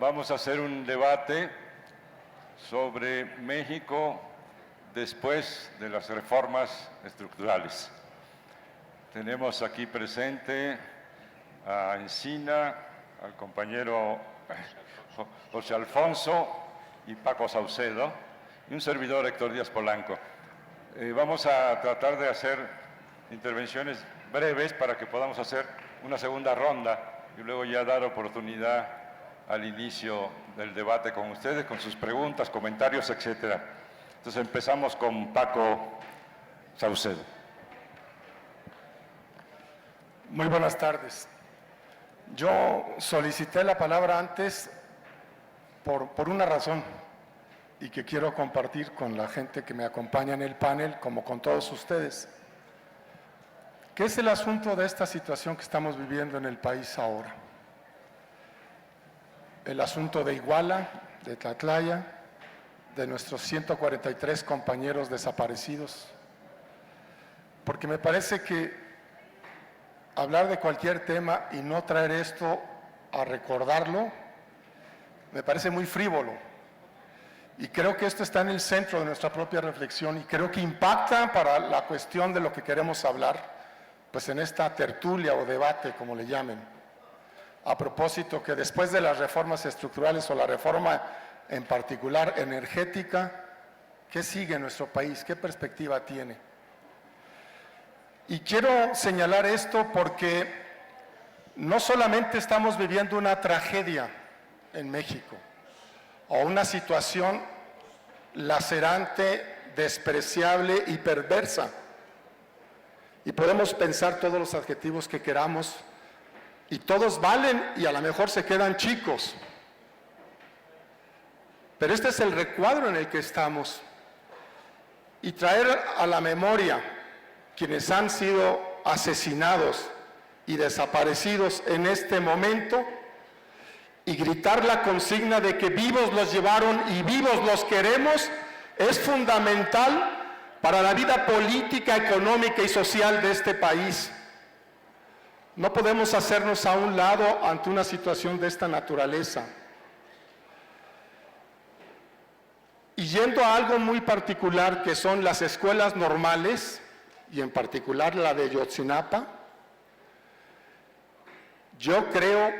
Vamos a hacer un debate sobre México después de las reformas estructurales. Tenemos aquí presente a Encina, al compañero José Alfonso y Paco Saucedo, y un servidor, Héctor Díaz Polanco. Vamos a tratar de hacer intervenciones breves para que podamos hacer una segunda ronda y luego ya dar oportunidad al inicio del debate con ustedes, con sus preguntas, comentarios, etc. Entonces empezamos con Paco Saucedo. Muy buenas tardes. Yo solicité la palabra antes por una razón y que quiero compartir con la gente que me acompaña en el panel, como con todos ustedes, que es el asunto de esta situación que estamos viviendo en el país ahora. El asunto de Iguala, de Tlatlaya, de nuestros 143 compañeros desaparecidos, porque me parece que hablar de cualquier tema y no traer esto a recordarlo, me parece muy frívolo. Y creo que esto está en el centro de nuestra propia reflexión y creo que impacta para la cuestión de lo que queremos hablar, pues en esta tertulia o debate, como le llamen. A propósito que después de las reformas estructurales o la reforma en particular energética, ¿qué sigue en nuestro país? ¿Qué perspectiva tiene? Y quiero señalar esto porque no solamente estamos viviendo una tragedia en México o una situación lacerante, despreciable y perversa, y podemos pensar todos los adjetivos que queramos y todos valen y a lo mejor se quedan chicos, pero este es el recuadro en el que estamos, y traer a la memoria quienes han sido asesinados y desaparecidos en este momento y gritar la consigna de que vivos los llevaron y vivos los queremos es fundamental para la vida política, económica y social de este país. No podemos hacernos a un lado ante una situación de esta naturaleza. Y yendo a algo muy particular que son las escuelas normales, y en particular la de Ayotzinapa, yo creo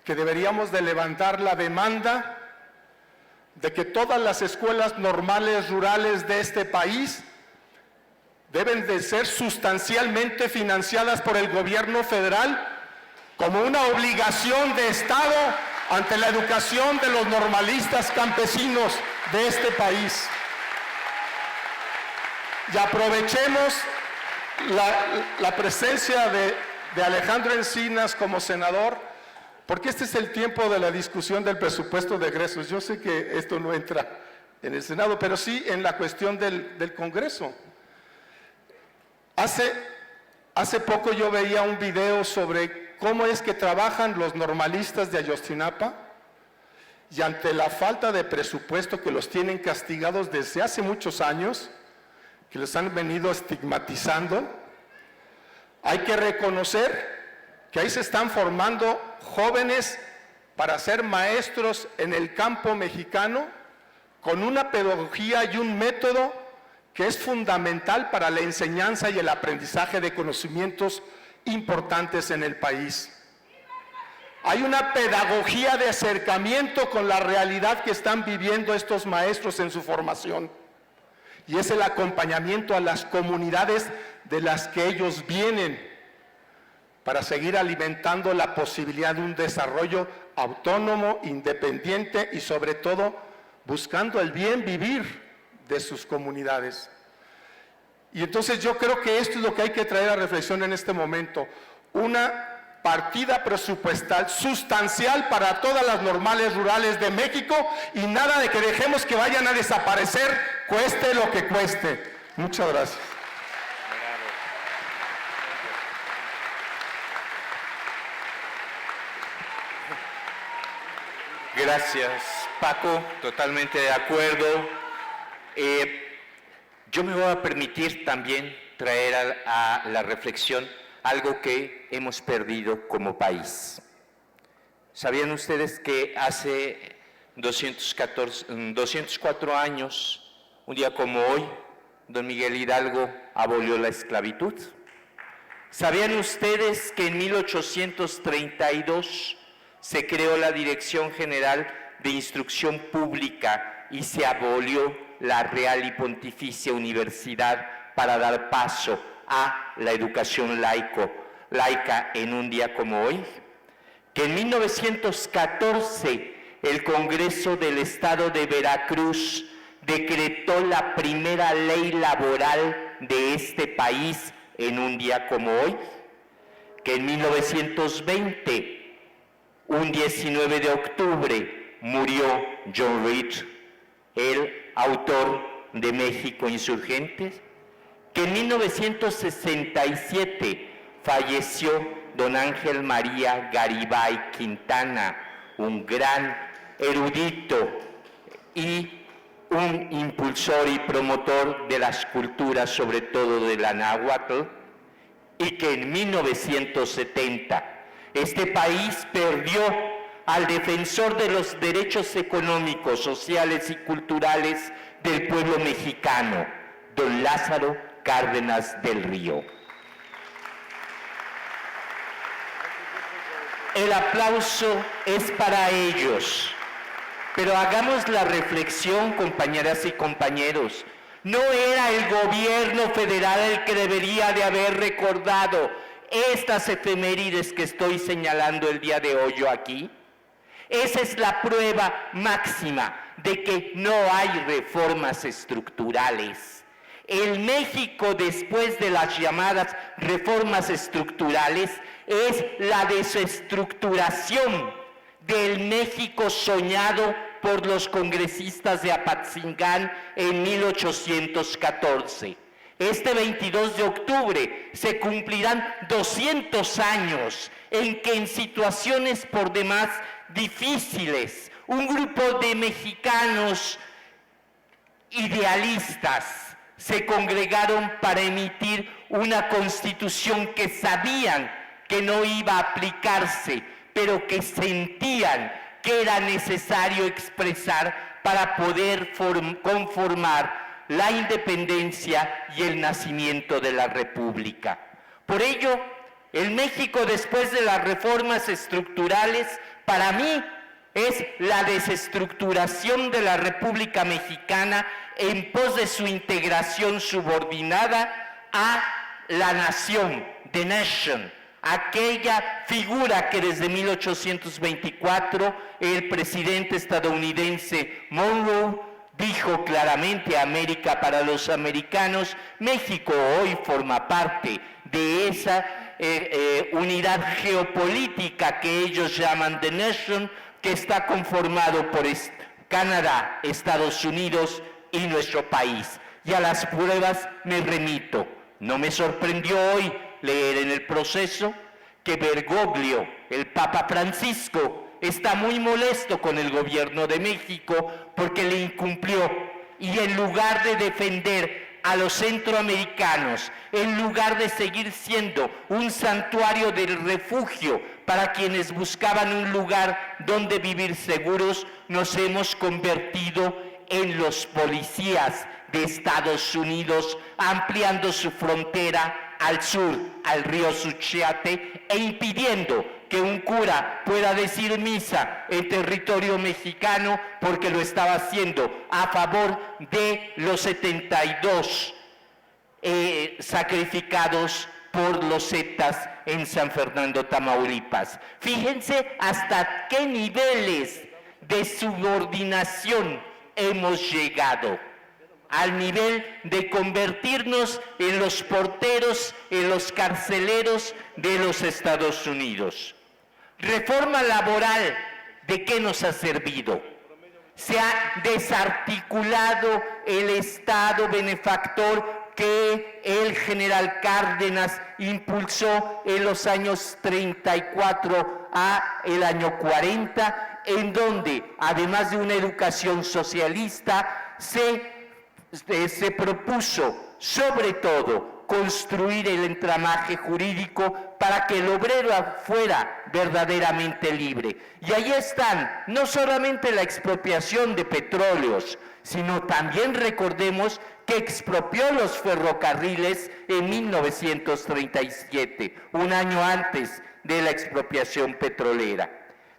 que deberíamos de levantar la demanda de que todas las escuelas normales rurales de este país deben de ser sustancialmente financiadas por el gobierno federal como una obligación de Estado ante la educación de los normalistas campesinos de este país. Y aprovechemos la presencia de Alejandro Encinas como senador, porque este es el tiempo de la discusión del presupuesto de egresos. Yo sé que esto no entra en el Senado, pero sí en la cuestión del Congreso. Hace poco yo veía un video sobre cómo es que trabajan los normalistas de Ayotzinapa y ante la falta de presupuesto que los tienen castigados desde hace muchos años, que les han venido estigmatizando, hay que reconocer que ahí se están formando jóvenes para ser maestros en el campo mexicano con una pedagogía y un método que es fundamental para la enseñanza y el aprendizaje de conocimientos importantes en el país. Hay una pedagogía de acercamiento con la realidad que están viviendo estos maestros en su formación, y es el acompañamiento a las comunidades de las que ellos vienen para seguir alimentando la posibilidad de un desarrollo autónomo, independiente y sobre todo buscando el bien vivir de sus comunidades. Y entonces yo creo que esto es lo que hay que traer a reflexión en este momento, una partida presupuestal sustancial para todas las normales rurales de México y nada de que dejemos que vayan a desaparecer, cueste lo que cueste. Muchas gracias. Gracias, Paco, totalmente de acuerdo. Yo me voy a permitir también traer a la reflexión algo que hemos perdido como país. ¿Sabían ustedes que hace 204 años, un día como hoy, don Miguel Hidalgo abolió la esclavitud? ¿Sabían ustedes que en 1832 se creó la Dirección General de Instrucción Pública y se abolió la Real y Pontificia Universidad para dar paso a la educación laica en un día como hoy? Que en 1914 el Congreso del Estado de Veracruz decretó la primera ley laboral de este país en un día como hoy, que en 1920, un 19 de octubre, murió John Reed, el autor de México Insurgente, que en 1967 falleció don Ángel María Garibay Quintana, un gran erudito y un impulsor y promotor de las culturas, sobre todo de la náhuatl, y que en 1970 este país perdió al defensor de los derechos económicos, sociales y culturales del pueblo mexicano, don Lázaro Cárdenas del Río. El aplauso es para ellos. Pero hagamos la reflexión, compañeras y compañeros. No era el gobierno federal el que debería de haber recordado estas efemérides que estoy señalando el día de hoy yo aquí. Esa es la prueba máxima de que no hay reformas estructurales. El México, después de las llamadas reformas estructurales, es la desestructuración del México soñado por los congresistas de Apatzingán en 1814. Este 22 de octubre se cumplirán 200 años en que en situaciones por demás difíciles, un grupo de mexicanos idealistas se congregaron para emitir una constitución que sabían que no iba a aplicarse, pero que sentían que era necesario expresar para poder conformar la independencia y el nacimiento de la República. Por ello, el México después de las reformas estructurales, para mí, es la desestructuración de la República Mexicana en pos de su integración subordinada a la nación, the nation, aquella figura que desde 1824 el presidente estadounidense Monroe dijo claramente: América para los americanos. México hoy forma parte de esa unidad geopolítica que ellos llaman the nation, que está conformado por Canadá, Estados Unidos y nuestro país. Y a las pruebas me remito. No me sorprendió hoy leer en el proceso que Bergoglio, el Papa Francisco, está muy molesto con el gobierno de México porque le incumplió, y en lugar de defender a los centroamericanos, en lugar de seguir siendo un santuario del refugio para quienes buscaban un lugar donde vivir seguros, nos hemos convertido en los policías de Estados Unidos, ampliando su frontera al sur, al río Suchiate, e impidiendo que un cura pueda decir misa en territorio mexicano porque lo estaba haciendo a favor de los 72 sacrificados por los zetas en San Fernando, Tamaulipas. Fíjense hasta qué niveles de subordinación hemos llegado, al nivel de convertirnos en los porteros, en los carceleros de los Estados Unidos. Reforma laboral, ¿de qué nos ha servido? Se ha desarticulado el Estado benefactor que el general Cárdenas impulsó en los años 34 a el año 40, en donde, además de una educación socialista, se propuso sobre todo construir el entramaje jurídico para que el obrero fuera verdaderamente libre. Y ahí están, no solamente la expropiación de petróleos, sino también recordemos que expropió los ferrocarriles en 1937, un año antes de la expropiación petrolera.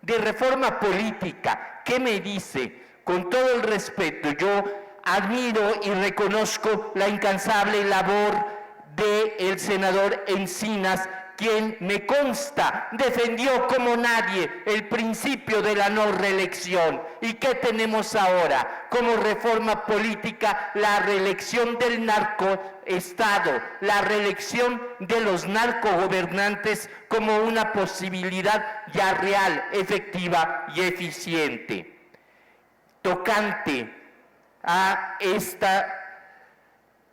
De reforma política, ¿qué me dice? Con todo el respeto, yo admiro y reconozco la incansable labor del senador Encinas, quien me consta defendió como nadie el principio de la no reelección. ¿Y qué tenemos ahora? Como reforma política, la reelección del narcoestado, la reelección de los narcogobernantes como una posibilidad ya real, efectiva y eficiente. Tocante a esta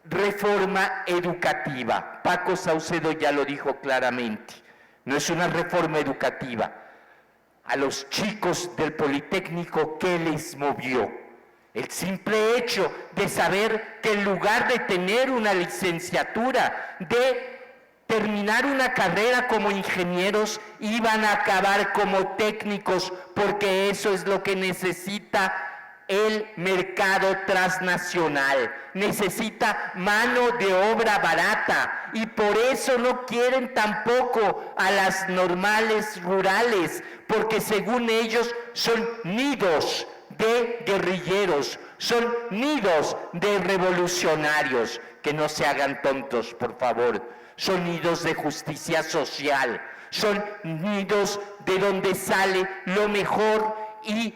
reforma educativa, Paco Saucedo ya lo dijo claramente, no es una reforma educativa. A los chicos del Politécnico, ¿qué les movió? El simple hecho de saber que en lugar de tener una licenciatura, de terminar una carrera como ingenieros, iban a acabar como técnicos, porque eso es lo que necesita el mercado transnacional, necesita mano de obra barata y por eso no quieren tampoco a las normales rurales, porque según ellos son nidos de guerrilleros, son nidos de revolucionarios. Que no se hagan tontos, por favor, son nidos de justicia social, son nidos de donde sale lo mejor y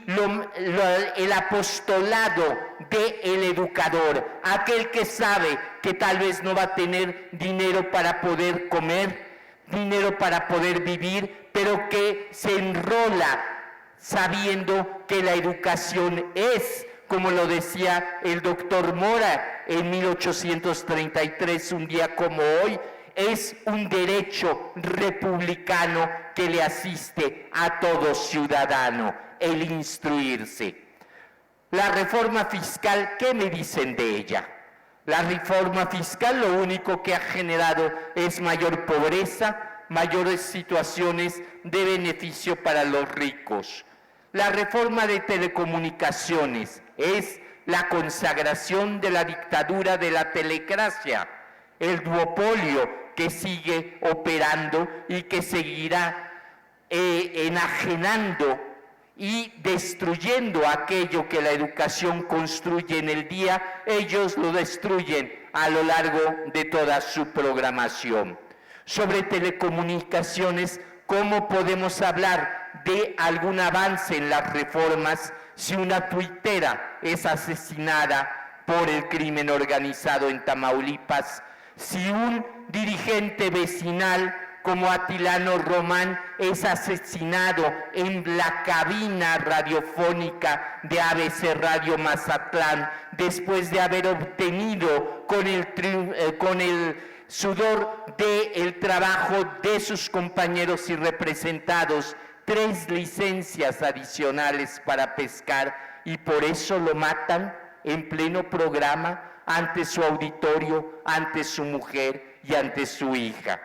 el apostolado del educador, aquel que sabe que tal vez no va a tener dinero para poder comer, dinero para poder vivir, pero que se enrola sabiendo que la educación es, como lo decía el doctor Mora en 1833, un día como hoy, es un derecho republicano que le asiste a todo ciudadano, el instruirse. La reforma fiscal, ¿qué me dicen de ella? La reforma fiscal lo único que ha generado es mayor pobreza, mayores situaciones de beneficio para los ricos. La reforma de telecomunicaciones es la consagración de la dictadura de la telecracia, el duopolio que sigue operando y que seguirá enajenando y destruyendo aquello que la educación construye en el día. Ellos lo destruyen a lo largo de toda su programación. Sobre telecomunicaciones, ¿cómo podemos hablar de algún avance en las reformas si una tuitera es asesinada por el crimen organizado en Tamaulipas? Si un dirigente vecinal como Atilano Román es asesinado en la cabina radiofónica de ABC Radio Mazatlán después de haber obtenido con el sudor del trabajo de sus compañeros y representados 3 licencias adicionales para pescar, y por eso lo matan en pleno programa ante su auditorio, ante su mujer y ante su hija.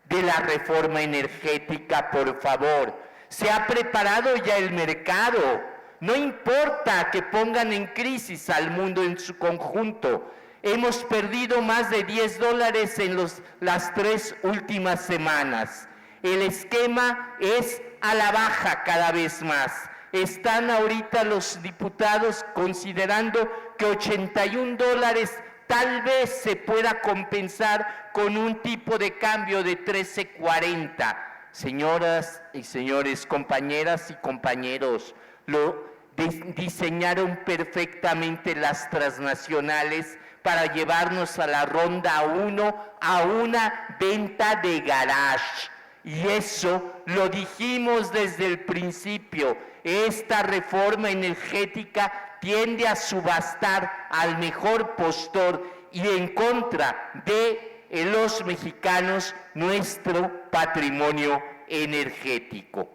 De la reforma energética, por favor, se ha preparado ya el mercado. No importa que pongan en crisis al mundo en su conjunto. Hemos perdido más de $10 en las 3 últimas semanas. El esquema es a la baja cada vez más. Están ahorita los diputados considerando que $81 tal vez se pueda compensar con un tipo de cambio de 13.40. Señoras y señores, compañeras y compañeros, lo diseñaron perfectamente las transnacionales para llevarnos a la ronda 1 a una venta de garage. Y eso lo dijimos desde el principio. Esta reforma energética tiende a subastar al mejor postor y en contra de los mexicanos nuestro patrimonio energético.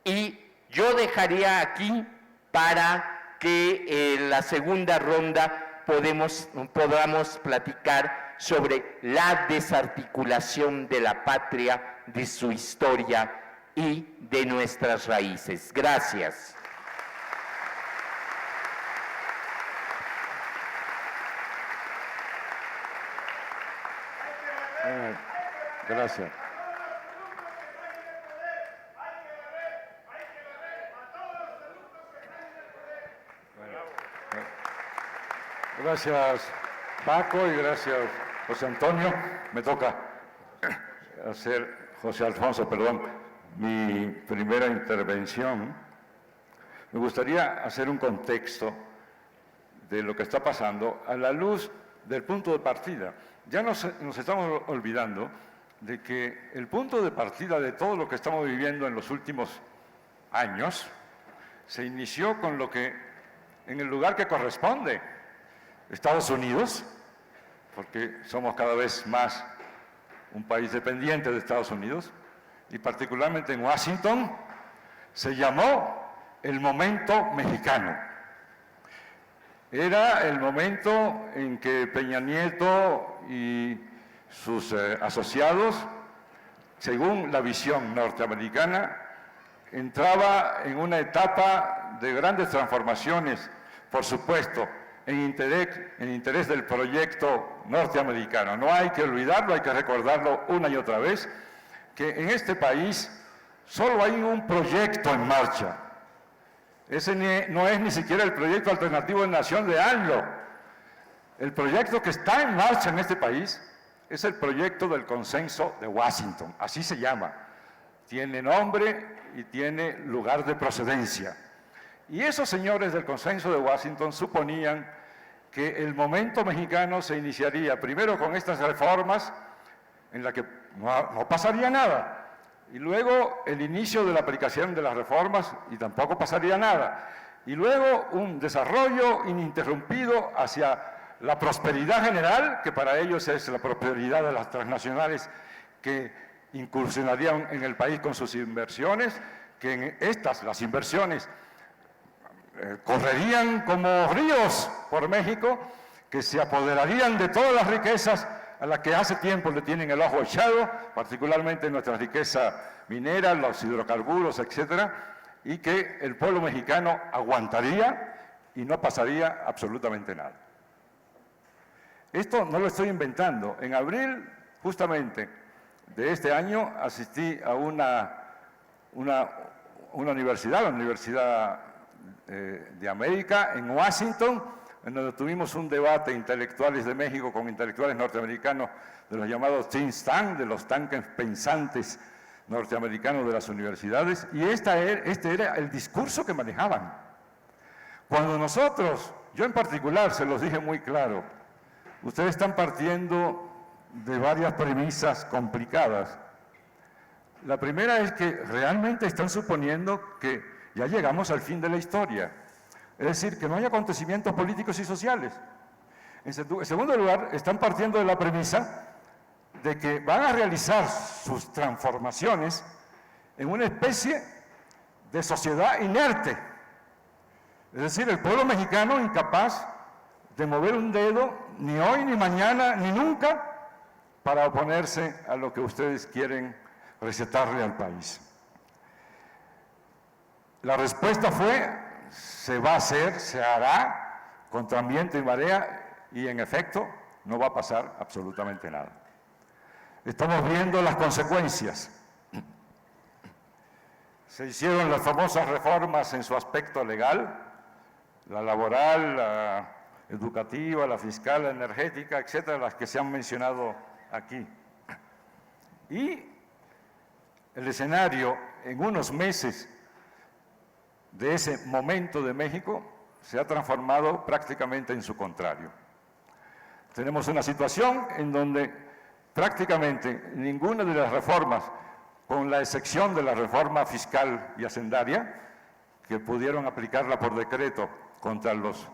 Y yo dejaría aquí para que en la segunda ronda podamos platicar sobre la desarticulación de la patria, de su historia y de nuestras raíces. Gracias. Gracias. Gracias, Paco, y gracias, José Antonio. Me toca hacer, José Alfonso, perdón, mi primera intervención. Me gustaría hacer un contexto de lo que está pasando a la luz del punto de partida. Ya nos estamos olvidando de que el punto de partida de todo lo que estamos viviendo en los últimos años se inició con lo que, en el lugar que corresponde, Estados Unidos, porque somos cada vez más un país dependiente de Estados Unidos, y particularmente en Washington, se llamó el momento mexicano. Era el momento en que Peña Nieto y sus asociados, según la visión norteamericana, entraba en una etapa de grandes transformaciones, por supuesto, en interés del proyecto norteamericano. No hay que olvidarlo, hay que recordarlo una y otra vez, que en este país solo hay un proyecto en marcha. Ese no es ni siquiera el proyecto alternativo de nación de AMLO. El proyecto que está en marcha en este país es el proyecto del consenso de Washington, así se llama. Tiene nombre y tiene lugar de procedencia. Y esos señores del consenso de Washington suponían que el momento mexicano se iniciaría primero con estas reformas en las que no pasaría nada, y luego el inicio de la aplicación de las reformas y tampoco pasaría nada, y luego un desarrollo ininterrumpido hacia la prosperidad general, que para ellos es la prosperidad de las transnacionales que incursionarían en el país con sus inversiones, que en estas, las inversiones, correrían como ríos por México, que se apoderarían de todas las riquezas a las que hace tiempo le tienen el ojo echado, particularmente nuestra riqueza minera, los hidrocarburos, etcétera, y que el pueblo mexicano aguantaría y no pasaría absolutamente nada. Esto no lo estoy inventando. En abril, justamente, de este año, asistí a una universidad, la Universidad de América, en Washington, en donde tuvimos un debate intelectuales de México con intelectuales norteamericanos de los llamados think tanks, de los tanques pensantes norteamericanos de las universidades, y este era el discurso que manejaban. Cuando nosotros, yo en particular, se los dije muy claro, ustedes están partiendo de varias premisas complicadas. La primera es que realmente están suponiendo que ya llegamos al fin de la historia, es decir, que no hay acontecimientos políticos y sociales. En segundo lugar, están partiendo de la premisa de que van a realizar sus transformaciones en una especie de sociedad inerte. Es decir, el pueblo mexicano incapaz de mover un dedo, ni hoy, ni mañana, ni nunca, para oponerse a lo que ustedes quieren recetarle al país. La respuesta fue: se va a hacer, se hará contra viento y marea, y en efecto no va a pasar absolutamente nada. Estamos viendo las consecuencias. Se hicieron las famosas reformas en su aspecto legal, la laboral, la educativa, la fiscal, la energética, etcétera, las que se han mencionado aquí. Y el escenario en unos meses de ese momento de México se ha transformado prácticamente en su contrario. Tenemos una situación en donde prácticamente ninguna de las reformas, con la excepción de la reforma fiscal y hacendaria, que pudieron aplicarla por decreto contra los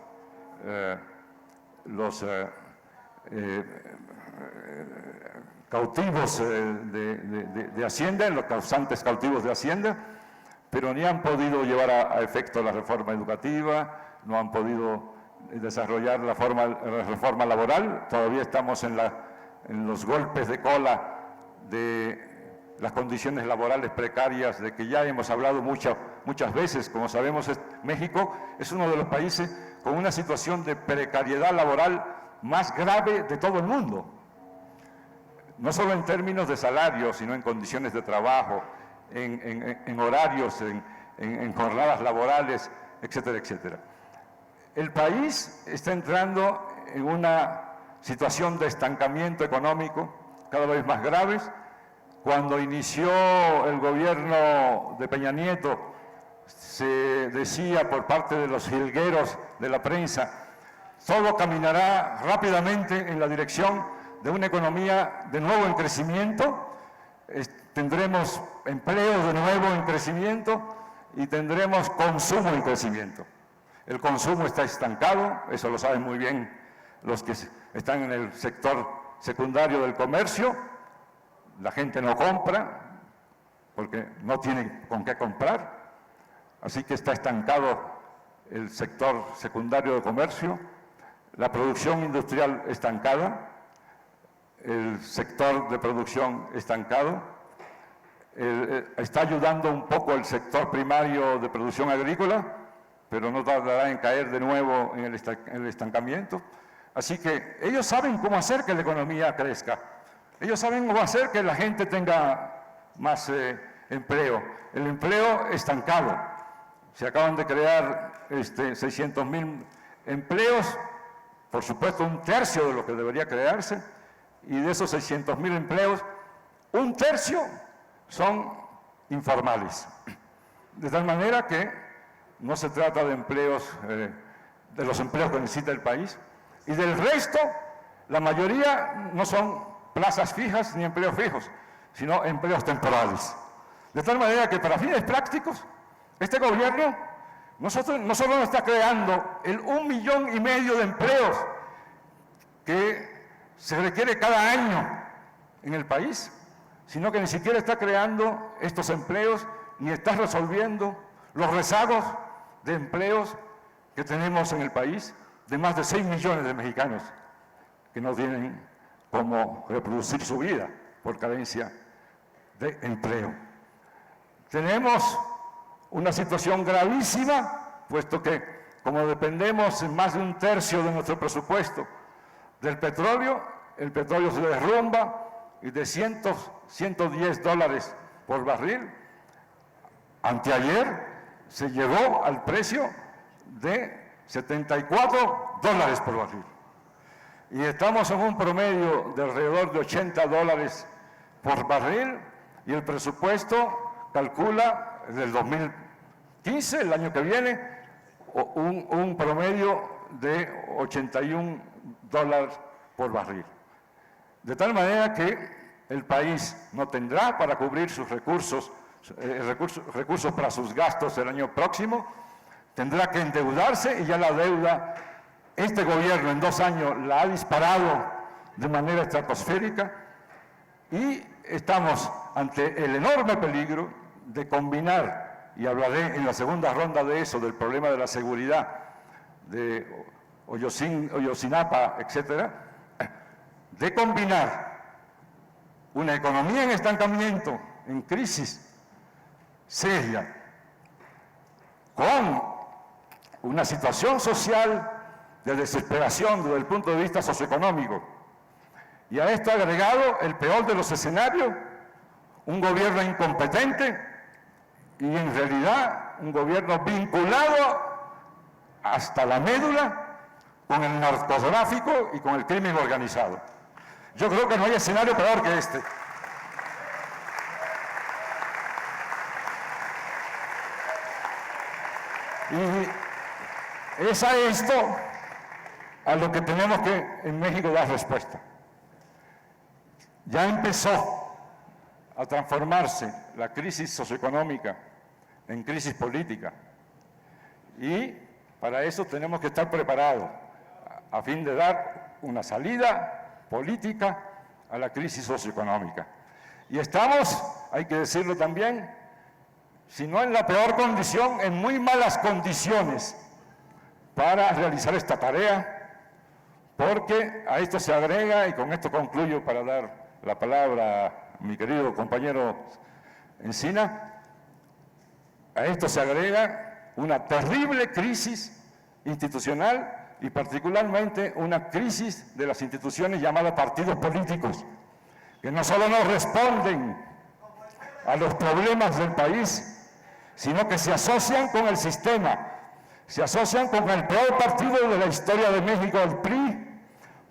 cautivos de Hacienda, los causantes cautivos de Hacienda, pero ni han podido llevar a efecto la reforma educativa, no han podido desarrollar la reforma laboral. Todavía estamos en la en los golpes de cola de las condiciones laborales precarias, de que ya hemos hablado muchas veces. Como sabemos, México es uno de los países con una situación de precariedad laboral más grave de todo el mundo. No solo en términos de salario, sino en condiciones de trabajo, en horarios, en jornadas laborales, etcétera, etcétera. El país está entrando en una situación de estancamiento económico cada vez más graves. Cuando inició el gobierno de Peña Nieto, se decía por parte de los jilgueros de la prensa, todo caminará rápidamente en la dirección de una economía de nuevo en crecimiento, tendremos empleo de nuevo en crecimiento y tendremos consumo en crecimiento. El consumo está estancado, eso lo saben muy bien los que están en el sector secundario del comercio. La gente no compra porque no tienen con qué comprar, así que está estancado el sector secundario de comercio, la producción industrial estancada, el sector de producción estancado, está ayudando un poco el sector primario de producción agrícola, pero no tardará en caer de nuevo en el estancamiento. Así que ellos saben cómo hacer que la economía crezca. Ellos saben cómo hacer que la gente tenga más empleo. El empleo estancado. Se acaban de crear 600.000 empleos, por supuesto un tercio de lo que debería crearse, y de esos 600.000 empleos, un tercio son informales. De tal manera que no se trata de empleos, de los empleos que necesita el país, y del resto, la mayoría no son plazas fijas ni empleos fijos, sino empleos temporales. De tal manera que para fines prácticos, este gobierno no solo está creando el 1,5 millones de empleos que se requiere cada año en el país, sino que ni siquiera está creando estos empleos ni está resolviendo los rezagos de empleos que tenemos en el país, de más de 6 millones de mexicanos que no tienen cómo reproducir su vida por carencia de empleo. Tenemos una situación gravísima, puesto que como dependemos en más de un tercio de nuestro presupuesto del petróleo, el petróleo se derrumba y de $110 por barril, anteayer se llegó al precio de $74 por barril. Y estamos en un promedio de alrededor de $80 por barril, y el presupuesto calcula en el 2015, el año que viene, un promedio de $81 por barril. De tal manera que el país no tendrá para cubrir sus recursos para sus gastos el año próximo, tendrá que endeudarse, y ya la deuda, este gobierno en 2 años la ha disparado de manera estratosférica, y estamos ante el enorme peligro de combinar, y hablaré en la segunda ronda de eso, del problema de la seguridad, de Ayotzinapa, etcétera, de combinar una economía en estancamiento, en crisis seria, con una situación social de desesperación desde el punto de vista socioeconómico. Y a esto agregado el peor de los escenarios, un gobierno incompetente y en realidad un gobierno vinculado hasta la médula con el narcotráfico y con el crimen organizado. Yo creo que no hay escenario peor que este. Y es a esto a lo que tenemos que en México dar respuesta. Ya empezó a transformarse la crisis socioeconómica en crisis política, y para eso tenemos que estar preparados a fin de dar una salida política a la crisis socioeconómica. Y estamos, hay que decirlo también, si no en la peor condición, en muy malas condiciones para realizar esta tarea, Porque a esto se agrega, y con esto concluyo para dar la palabra a mi querido compañero Encina, a esto se agrega una terrible crisis institucional y particularmente una crisis de las instituciones llamadas partidos políticos, que no solo no responden a los problemas del país, sino que se asocian con el sistema, se asocian con el peor partido de la historia de México, el PRI,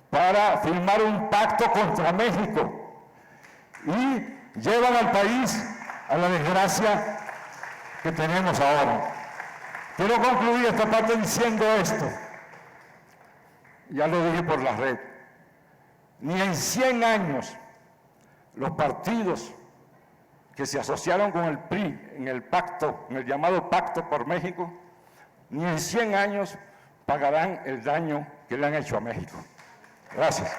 para firmar un pacto contra México y llevan al país a la desgracia que tenemos ahora. Quiero concluir esta parte diciendo esto, ya lo dije por la red, ni en 100 años los partidos que se asociaron con el PRI en el pacto, en el llamado Pacto por México, ni en 100 años pagarán el daño que le han hecho a México. Gracias.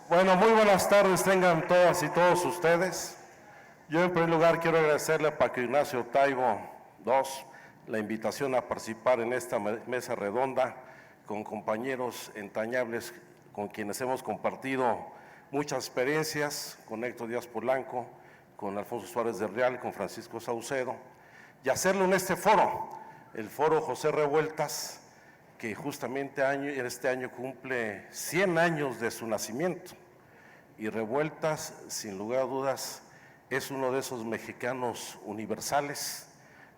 Bueno, muy buenas tardes tengan todas y todos ustedes. Yo en primer lugar quiero agradecerle a Paco Ignacio Taibo II la invitación a participar en esta mesa redonda con compañeros entrañables con quienes hemos compartido muchas experiencias, con Héctor Díaz Polanco, con Alfonso Suárez del Real, con Francisco Saucedo, y hacerlo en este foro, el Foro José Revueltas, que justamente este año cumple 100 años de su nacimiento. Y Revueltas, sin lugar a dudas, es uno de esos mexicanos universales,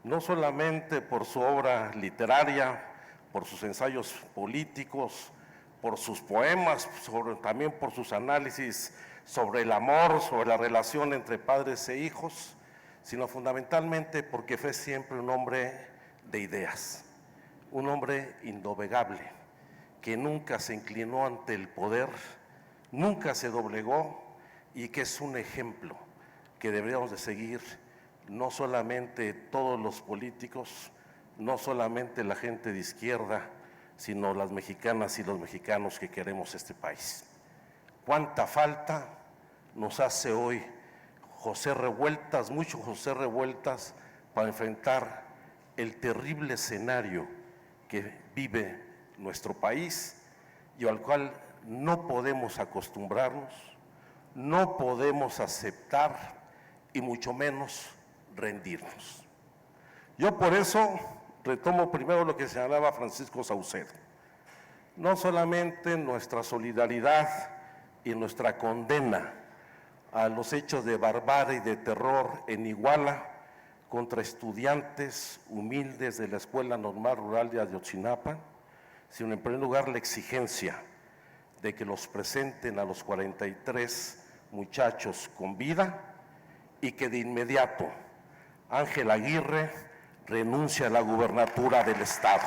no solamente por su obra literaria, por sus ensayos políticos, por sus poemas, también por sus análisis sobre el amor, sobre la relación entre padres e hijos, sino fundamentalmente porque fue siempre un hombre de ideas, un hombre indoblegable, que nunca se inclinó ante el poder, nunca se doblegó y que es un ejemplo que deberíamos de seguir no solamente todos los políticos, no solamente la gente de izquierda, sino las mexicanas y los mexicanos que queremos este país. ¿Cuánta falta nos hace hoy José Revueltas, mucho José Revueltas, para enfrentar el terrible escenario que vive nuestro país y al cual no podemos acostumbrarnos, no podemos aceptar y mucho menos rendirnos? Yo por eso retomo primero lo que señalaba Francisco Saucedo. No solamente nuestra solidaridad y nuestra condena a los hechos de barbarie y de terror en Iguala contra estudiantes humildes de la Escuela Normal Rural de Ayotzinapa, sino en primer lugar la exigencia de que los presenten a los 43 muchachos con vida y que de inmediato Ángel Aguirre renuncie a la gubernatura del Estado.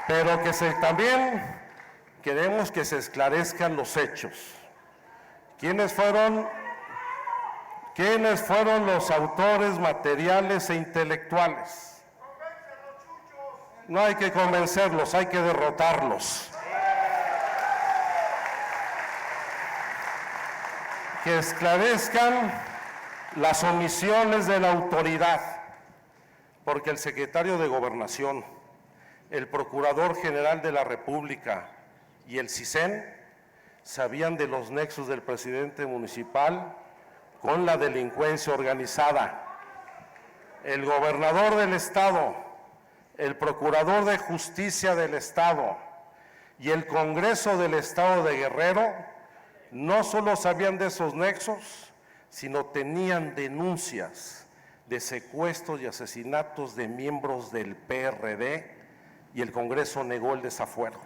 Pero que también queremos que se esclarezcan los hechos. ¿Quiénes fueron los autores materiales e intelectuales? No hay que convencerlos, hay que derrotarlos. Que esclarezcan las omisiones de la autoridad, porque el secretario de Gobernación, el Procurador General de la República y el CISEN sabían de los nexos del presidente municipal con la delincuencia organizada. El gobernador del Estado, el Procurador de Justicia del Estado y el Congreso del Estado de Guerrero no solo sabían de esos nexos, sino tenían denuncias de secuestros y asesinatos de miembros del PRD, y el Congreso negó el desafuero.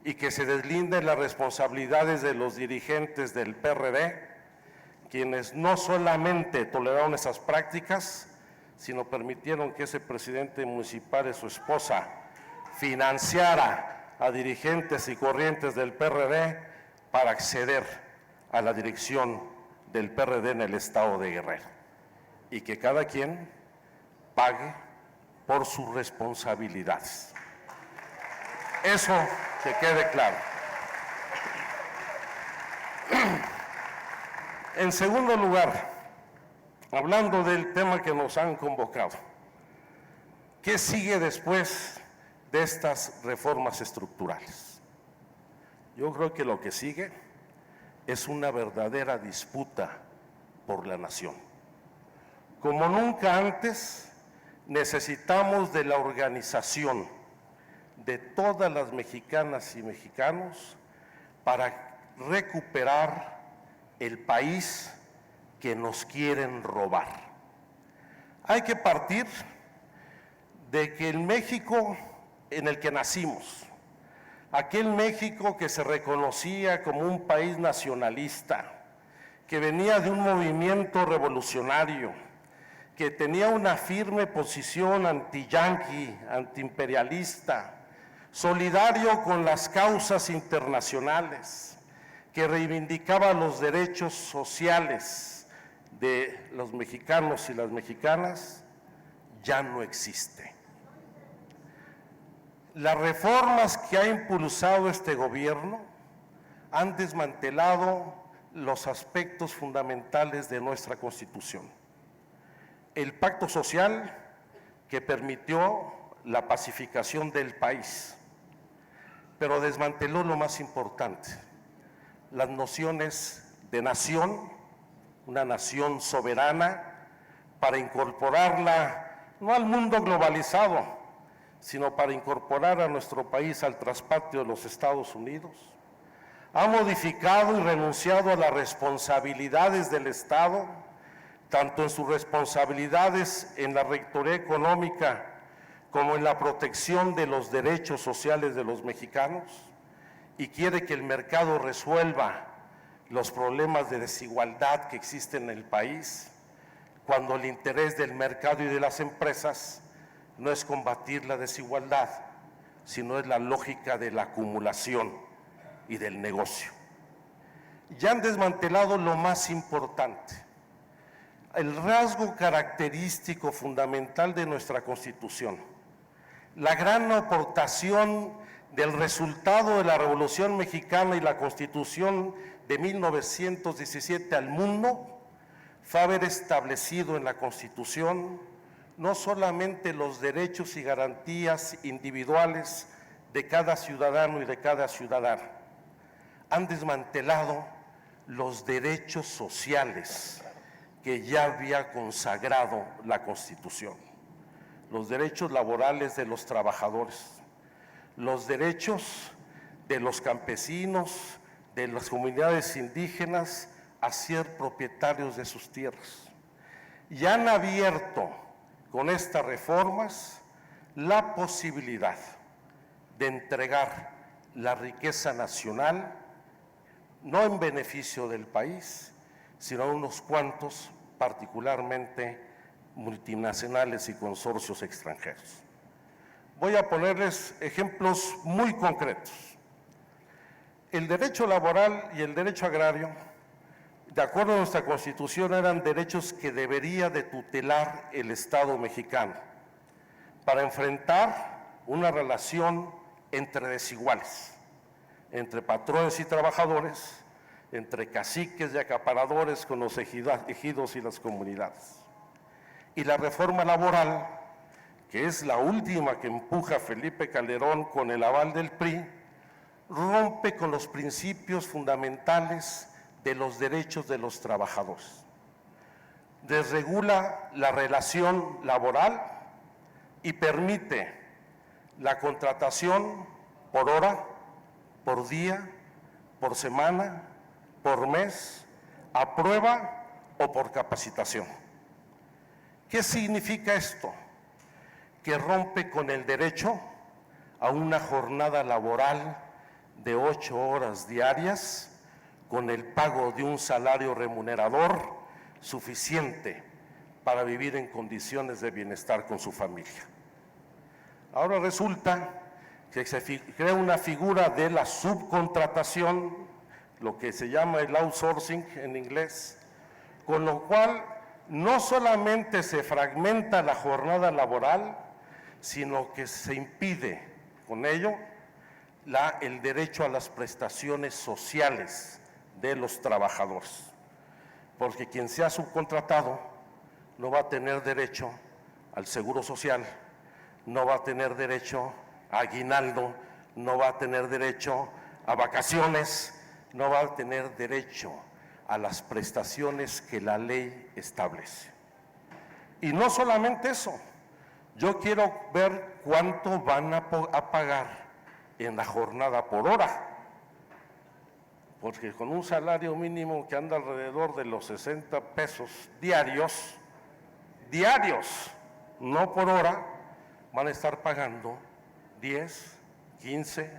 Y que se deslinden las responsabilidades de los dirigentes del PRD, quienes no solamente toleraron esas prácticas, sino permitieron que ese presidente municipal y su esposa financiara a dirigentes y corrientes del PRD para acceder a la dirección del PRD en el estado de Guerrero. y que cada quien pague por sus responsabilidades. Eso que quede claro. En segundo lugar, hablando del tema que nos han convocado, ¿qué sigue después de estas reformas estructurales? Yo creo que lo que sigue es una verdadera disputa por la nación. Como nunca antes, necesitamos de la organización de todas las mexicanas y mexicanos para recuperar el país que nos quieren robar. Hay que partir de que el México en el que nacimos, aquel México que se reconocía como un país nacionalista, que venía de un movimiento revolucionario, que tenía una firme posición anti-yanqui, antiimperialista, solidario con las causas internacionales, que reivindicaba los derechos sociales de los mexicanos y las mexicanas, ya no existe. Las reformas que ha impulsado este gobierno han desmantelado los aspectos fundamentales de nuestra Constitución. El pacto social que permitió la pacificación del país, pero desmanteló lo más importante, las nociones de nación, una nación soberana, para incorporarla no al mundo globalizado, sino para incorporar a nuestro país al traspatio de los Estados Unidos. Ha modificado y renunciado a las responsabilidades del Estado, tanto en sus responsabilidades en la rectoría económica como en la protección de los derechos sociales de los mexicanos, y quiere que el mercado resuelva los problemas de desigualdad que existen en el país, cuando el interés del mercado y de las empresas no es combatir la desigualdad, sino es la lógica de la acumulación y del negocio. Ya han desmantelado lo más importante, el rasgo característico fundamental de nuestra Constitución, la gran aportación del resultado de la Revolución Mexicana y la Constitución de 1917 al mundo, fue haber establecido en la Constitución no solamente los derechos y garantías individuales de cada ciudadano y de cada ciudadana, han desmantelado los derechos sociales que ya había consagrado la Constitución, los derechos laborales de los trabajadores, los derechos de los campesinos, de las comunidades indígenas a ser propietarios de sus tierras. Y han abierto con estas reformas la posibilidad de entregar la riqueza nacional, no en beneficio del país, sino a unos cuantos, particularmente multinacionales y consorcios extranjeros. Voy a ponerles ejemplos muy concretos. El derecho laboral y el derecho agrario, de acuerdo a nuestra Constitución, eran derechos que debería de tutelar el Estado mexicano para enfrentar una relación entre desiguales, entre patrones y trabajadores, entre caciques y acaparadores con los ejidos y las comunidades. Y la reforma laboral, que es la última que empuja Felipe Calderón con el aval del PRI, rompe con los principios fundamentales de los derechos de los trabajadores. Desregula la relación laboral y permite la contratación por hora, por día, por semana, por mes, a prueba o por capacitación. ¿Qué significa esto? Que rompe con el derecho a una jornada laboral de 8 horas diarias con el pago de un salario remunerador suficiente para vivir en condiciones de bienestar con su familia. Ahora resulta que se crea una figura de la subcontratación, lo que se llama el outsourcing en inglés, con lo cual no solamente se fragmenta la jornada laboral, sino que se impide con ello el derecho a las prestaciones sociales de los trabajadores, porque quien sea subcontratado no va a tener derecho al seguro social, no va a tener derecho a aguinaldo, no va a tener derecho a vacaciones, no va a tener derecho a las prestaciones que la ley establece. Y no solamente eso, yo quiero ver cuánto van a pagar en la jornada por hora, porque con un salario mínimo que anda alrededor de los 60 pesos diarios, no por hora, van a estar pagando 10, 15,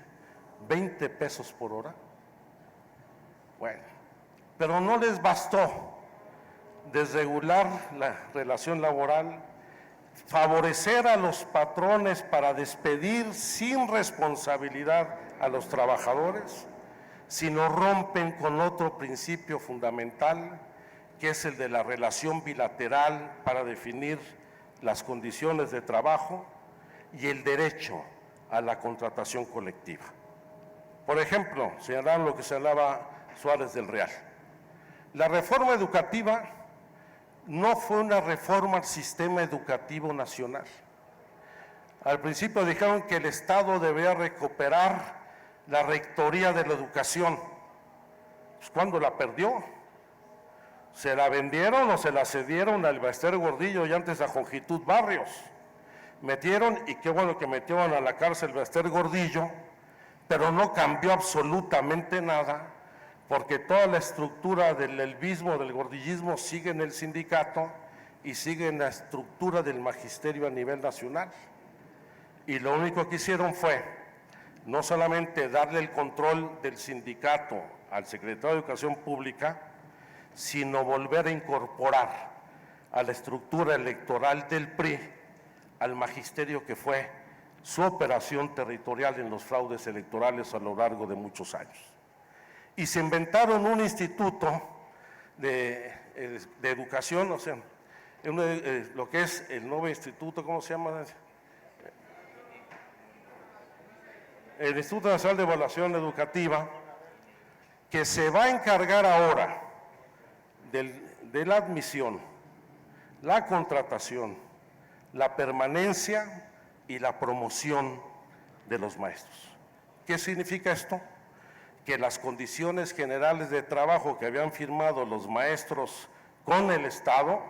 20 pesos por hora. Bueno, pero no les bastó desregular la relación laboral, favorecer a los patrones para despedir sin responsabilidad a los trabajadores, sino rompen con otro principio fundamental, que es el de la relación bilateral para definir las condiciones de trabajo y el derecho a la contratación colectiva. Por ejemplo, señalaron lo que señalaba Suárez del Real. La reforma educativa no fue una reforma al sistema educativo nacional. Al principio dijeron que el Estado debía recuperar la rectoría de la educación. Pues, ¿cuándo la perdió? ¿Se la vendieron o se la cedieron al Bester Gordillo y antes a Jongitud Barrios? Metieron, y qué bueno que metieron a la cárcel Bester Gordillo, pero no cambió absolutamente nada, porque toda la estructura del elvismo, del gordillismo, sigue en el sindicato y sigue en la estructura del magisterio a nivel nacional. Y lo único que hicieron fue no solamente darle el control del sindicato al secretario de Educación Pública, sino volver a incorporar a la estructura electoral del PRI al magisterio que fue su operación territorial en los fraudes electorales a lo largo de muchos años. Y se inventaron un instituto de educación, o sea, lo que es el nuevo instituto, ¿cómo se llama? El Instituto Nacional de Evaluación Educativa, que se va a encargar ahora de la admisión, la contratación, la permanencia y la promoción de los maestros. ¿Qué significa esto? Que las condiciones generales de trabajo que habían firmado los maestros con el Estado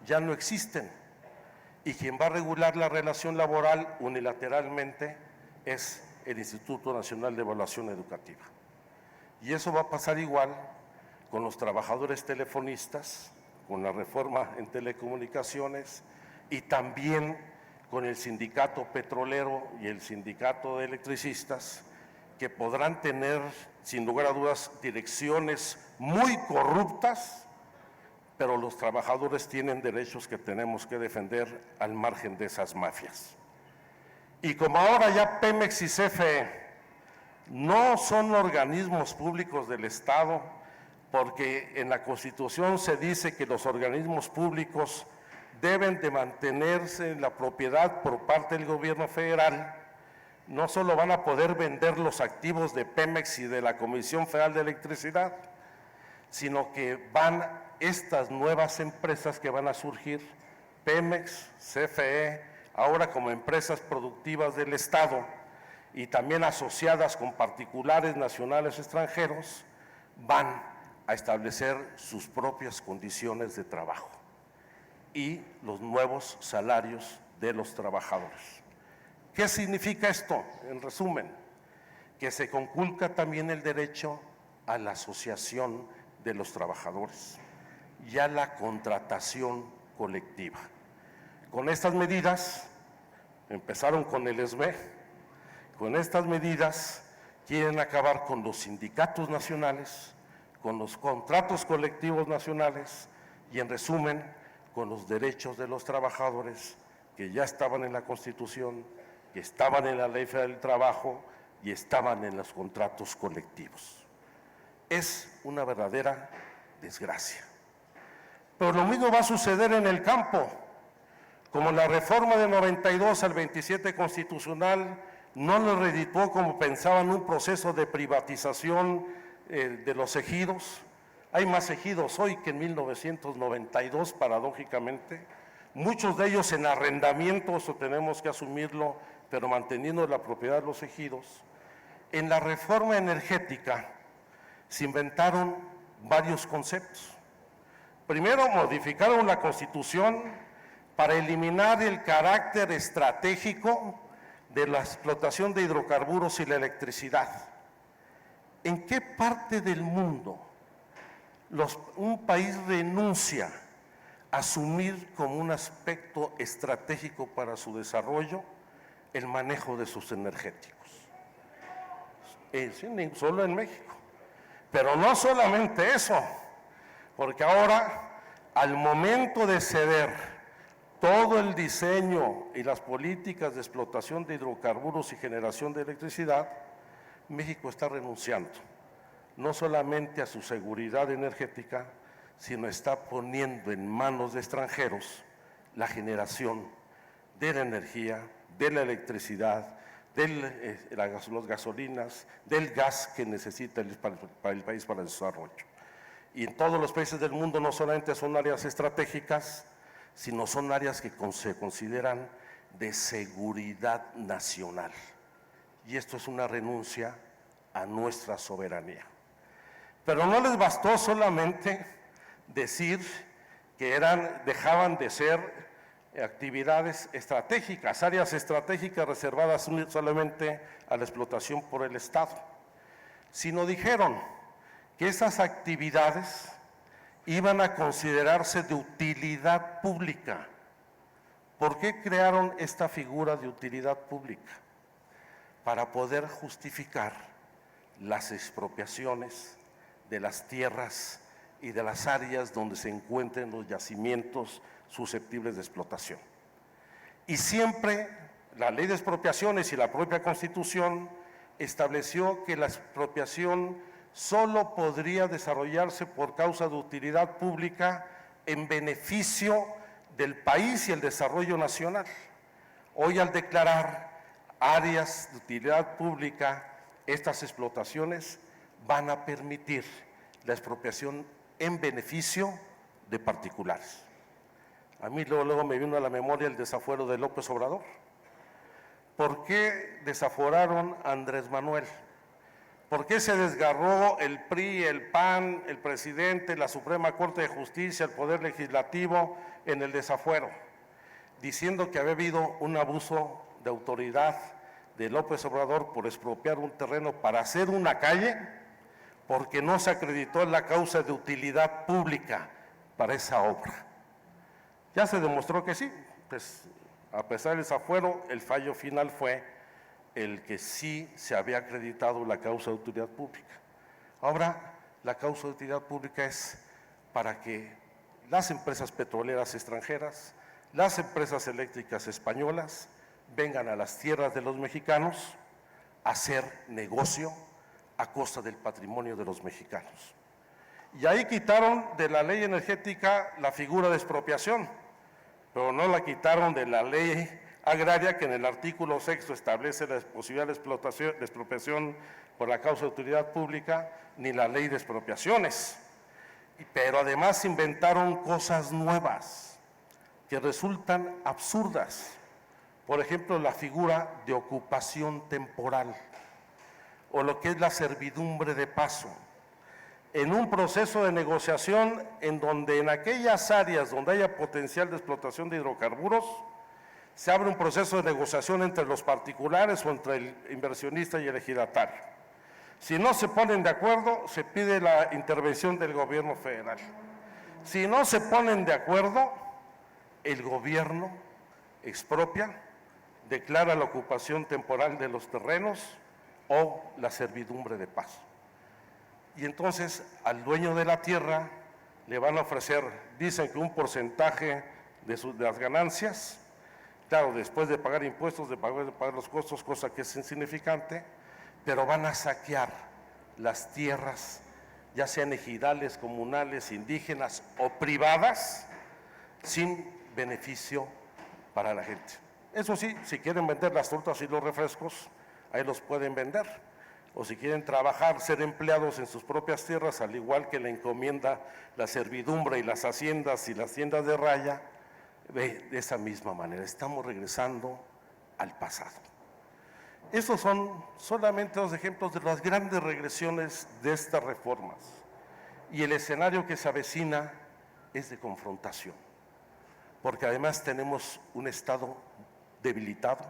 ya no existen, y quien va a regular la relación laboral unilateralmente es el Instituto Nacional de Evaluación Educativa. Y eso va a pasar igual con los trabajadores telefonistas, con la reforma en telecomunicaciones y también con el sindicato petrolero y el sindicato de electricistas, que podrán tener, sin lugar a dudas, direcciones muy corruptas, pero los trabajadores tienen derechos que tenemos que defender al margen de esas mafias. Y como ahora ya Pemex y CFE no son organismos públicos del Estado, porque en la Constitución se dice que los organismos públicos deben de mantenerse en la propiedad por parte del gobierno federal, no solo van a poder vender los activos de Pemex y de la Comisión Federal de Electricidad, sino que van estas nuevas empresas que van a surgir, Pemex, CFE, ahora como empresas productivas del Estado y también asociadas con particulares nacionales extranjeros, van a establecer sus propias condiciones de trabajo y los nuevos salarios de los trabajadores. ¿Qué significa esto? En resumen, que se conculca también el derecho a la asociación de los trabajadores y a la contratación colectiva. Con estas medidas, empezaron con el ESME, con estas medidas quieren acabar con los sindicatos nacionales, con los contratos colectivos nacionales y, en resumen, con los derechos de los trabajadores que ya estaban en la Constitución, que estaban en la Ley Federal del Trabajo y estaban en los contratos colectivos. Es una verdadera desgracia. Pero lo mismo va a suceder en el campo. Como la reforma de 92 al 27 constitucional no lo redituó como pensaban un proceso de privatización de los ejidos. Hay más ejidos hoy que en 1992, paradójicamente. Muchos de ellos en arrendamiento, eso tenemos que asumirlo, pero manteniendo la propiedad de los ejidos. En la reforma energética se inventaron varios conceptos. Primero, modificaron la Constitución para eliminar el carácter estratégico de la explotación de hidrocarburos y la electricidad. ¿En qué parte del mundo un país renuncia a asumir como un aspecto estratégico para su desarrollo el manejo de sus energéticos? Solo en México. Pero no solamente eso, porque ahora, al momento de ceder todo el diseño y las políticas de explotación de hidrocarburos y generación de electricidad, México está renunciando no solamente a su seguridad energética, sino está poniendo en manos de extranjeros la generación de la energía, de la electricidad, de las gasolinas, del gas que necesita el país para el desarrollo. Y en todos los países del mundo no solamente son áreas estratégicas, sino son áreas que se consideran de seguridad nacional. Y esto es una renuncia a nuestra soberanía. Pero no les bastó solamente decir que dejaban de ser actividades estratégicas, áreas estratégicas reservadas solamente a la explotación por el Estado, sino dijeron que esas actividades iban a considerarse de utilidad pública. ¿Por qué crearon esta figura de utilidad pública? Para poder justificar las expropiaciones de las tierras y de las áreas donde se encuentren los yacimientos susceptibles de explotación. Y siempre la ley de expropiaciones y la propia Constitución estableció que la expropiación solo podría desarrollarse por causa de utilidad pública en beneficio del país y el desarrollo nacional. Hoy, al declarar áreas de utilidad pública, estas explotaciones van a permitir la expropiación en beneficio de particulares. A mí luego me vino a la memoria el desafuero de López Obrador. ¿Por qué desaforaron a Andrés Manuel? ¿Por qué se desgarró el PRI, el PAN, el presidente, la Suprema Corte de Justicia, el Poder Legislativo en el desafuero? Diciendo que había habido un abuso de autoridad de López Obrador por expropiar un terreno para hacer una calle, porque no se acreditó la causa de utilidad pública para esa obra. Ya se demostró que sí, pues a pesar del desafuero, el fallo final fue el que sí se había acreditado la causa de utilidad pública. Ahora, la causa de utilidad pública es para que las empresas petroleras extranjeras, las empresas eléctricas españolas, vengan a las tierras de los mexicanos a hacer negocio a costa del patrimonio de los mexicanos. Y ahí quitaron de la ley energética la figura de expropiación, pero no la quitaron de la ley agraria, que en el artículo 6 establece la posibilidad de expropiación por la causa de utilidad pública, ni la ley de expropiaciones. Pero además inventaron cosas nuevas que resultan absurdas. Por ejemplo, la figura de ocupación temporal, o lo que es la servidumbre de paso, en un proceso de negociación en donde en aquellas áreas donde haya potencial de explotación de hidrocarburos, se abre un proceso de negociación entre los particulares o entre el inversionista y el ejidatario. Si no se ponen de acuerdo, se pide la intervención del gobierno federal. Si no se ponen de acuerdo, el gobierno expropia, declara la ocupación temporal de los terrenos o la servidumbre de paso. Y entonces al dueño de la tierra le van a ofrecer, dicen que un porcentaje de las ganancias, claro, después de pagar impuestos, de pagar los costos, cosa que es insignificante, pero van a saquear las tierras ya sean ejidales, comunales, indígenas o privadas, sin beneficio para la gente. Eso sí, si quieren vender las tortas y los refrescos, ahí los pueden vender. O si quieren trabajar, ser empleados en sus propias tierras, al igual que la encomienda, la servidumbre y las haciendas y las tiendas de raya, de esa misma manera. Estamos regresando al pasado. Estos son solamente los ejemplos de las grandes regresiones de estas reformas. Y el escenario que se avecina es de confrontación, porque además tenemos un Estado debilitado,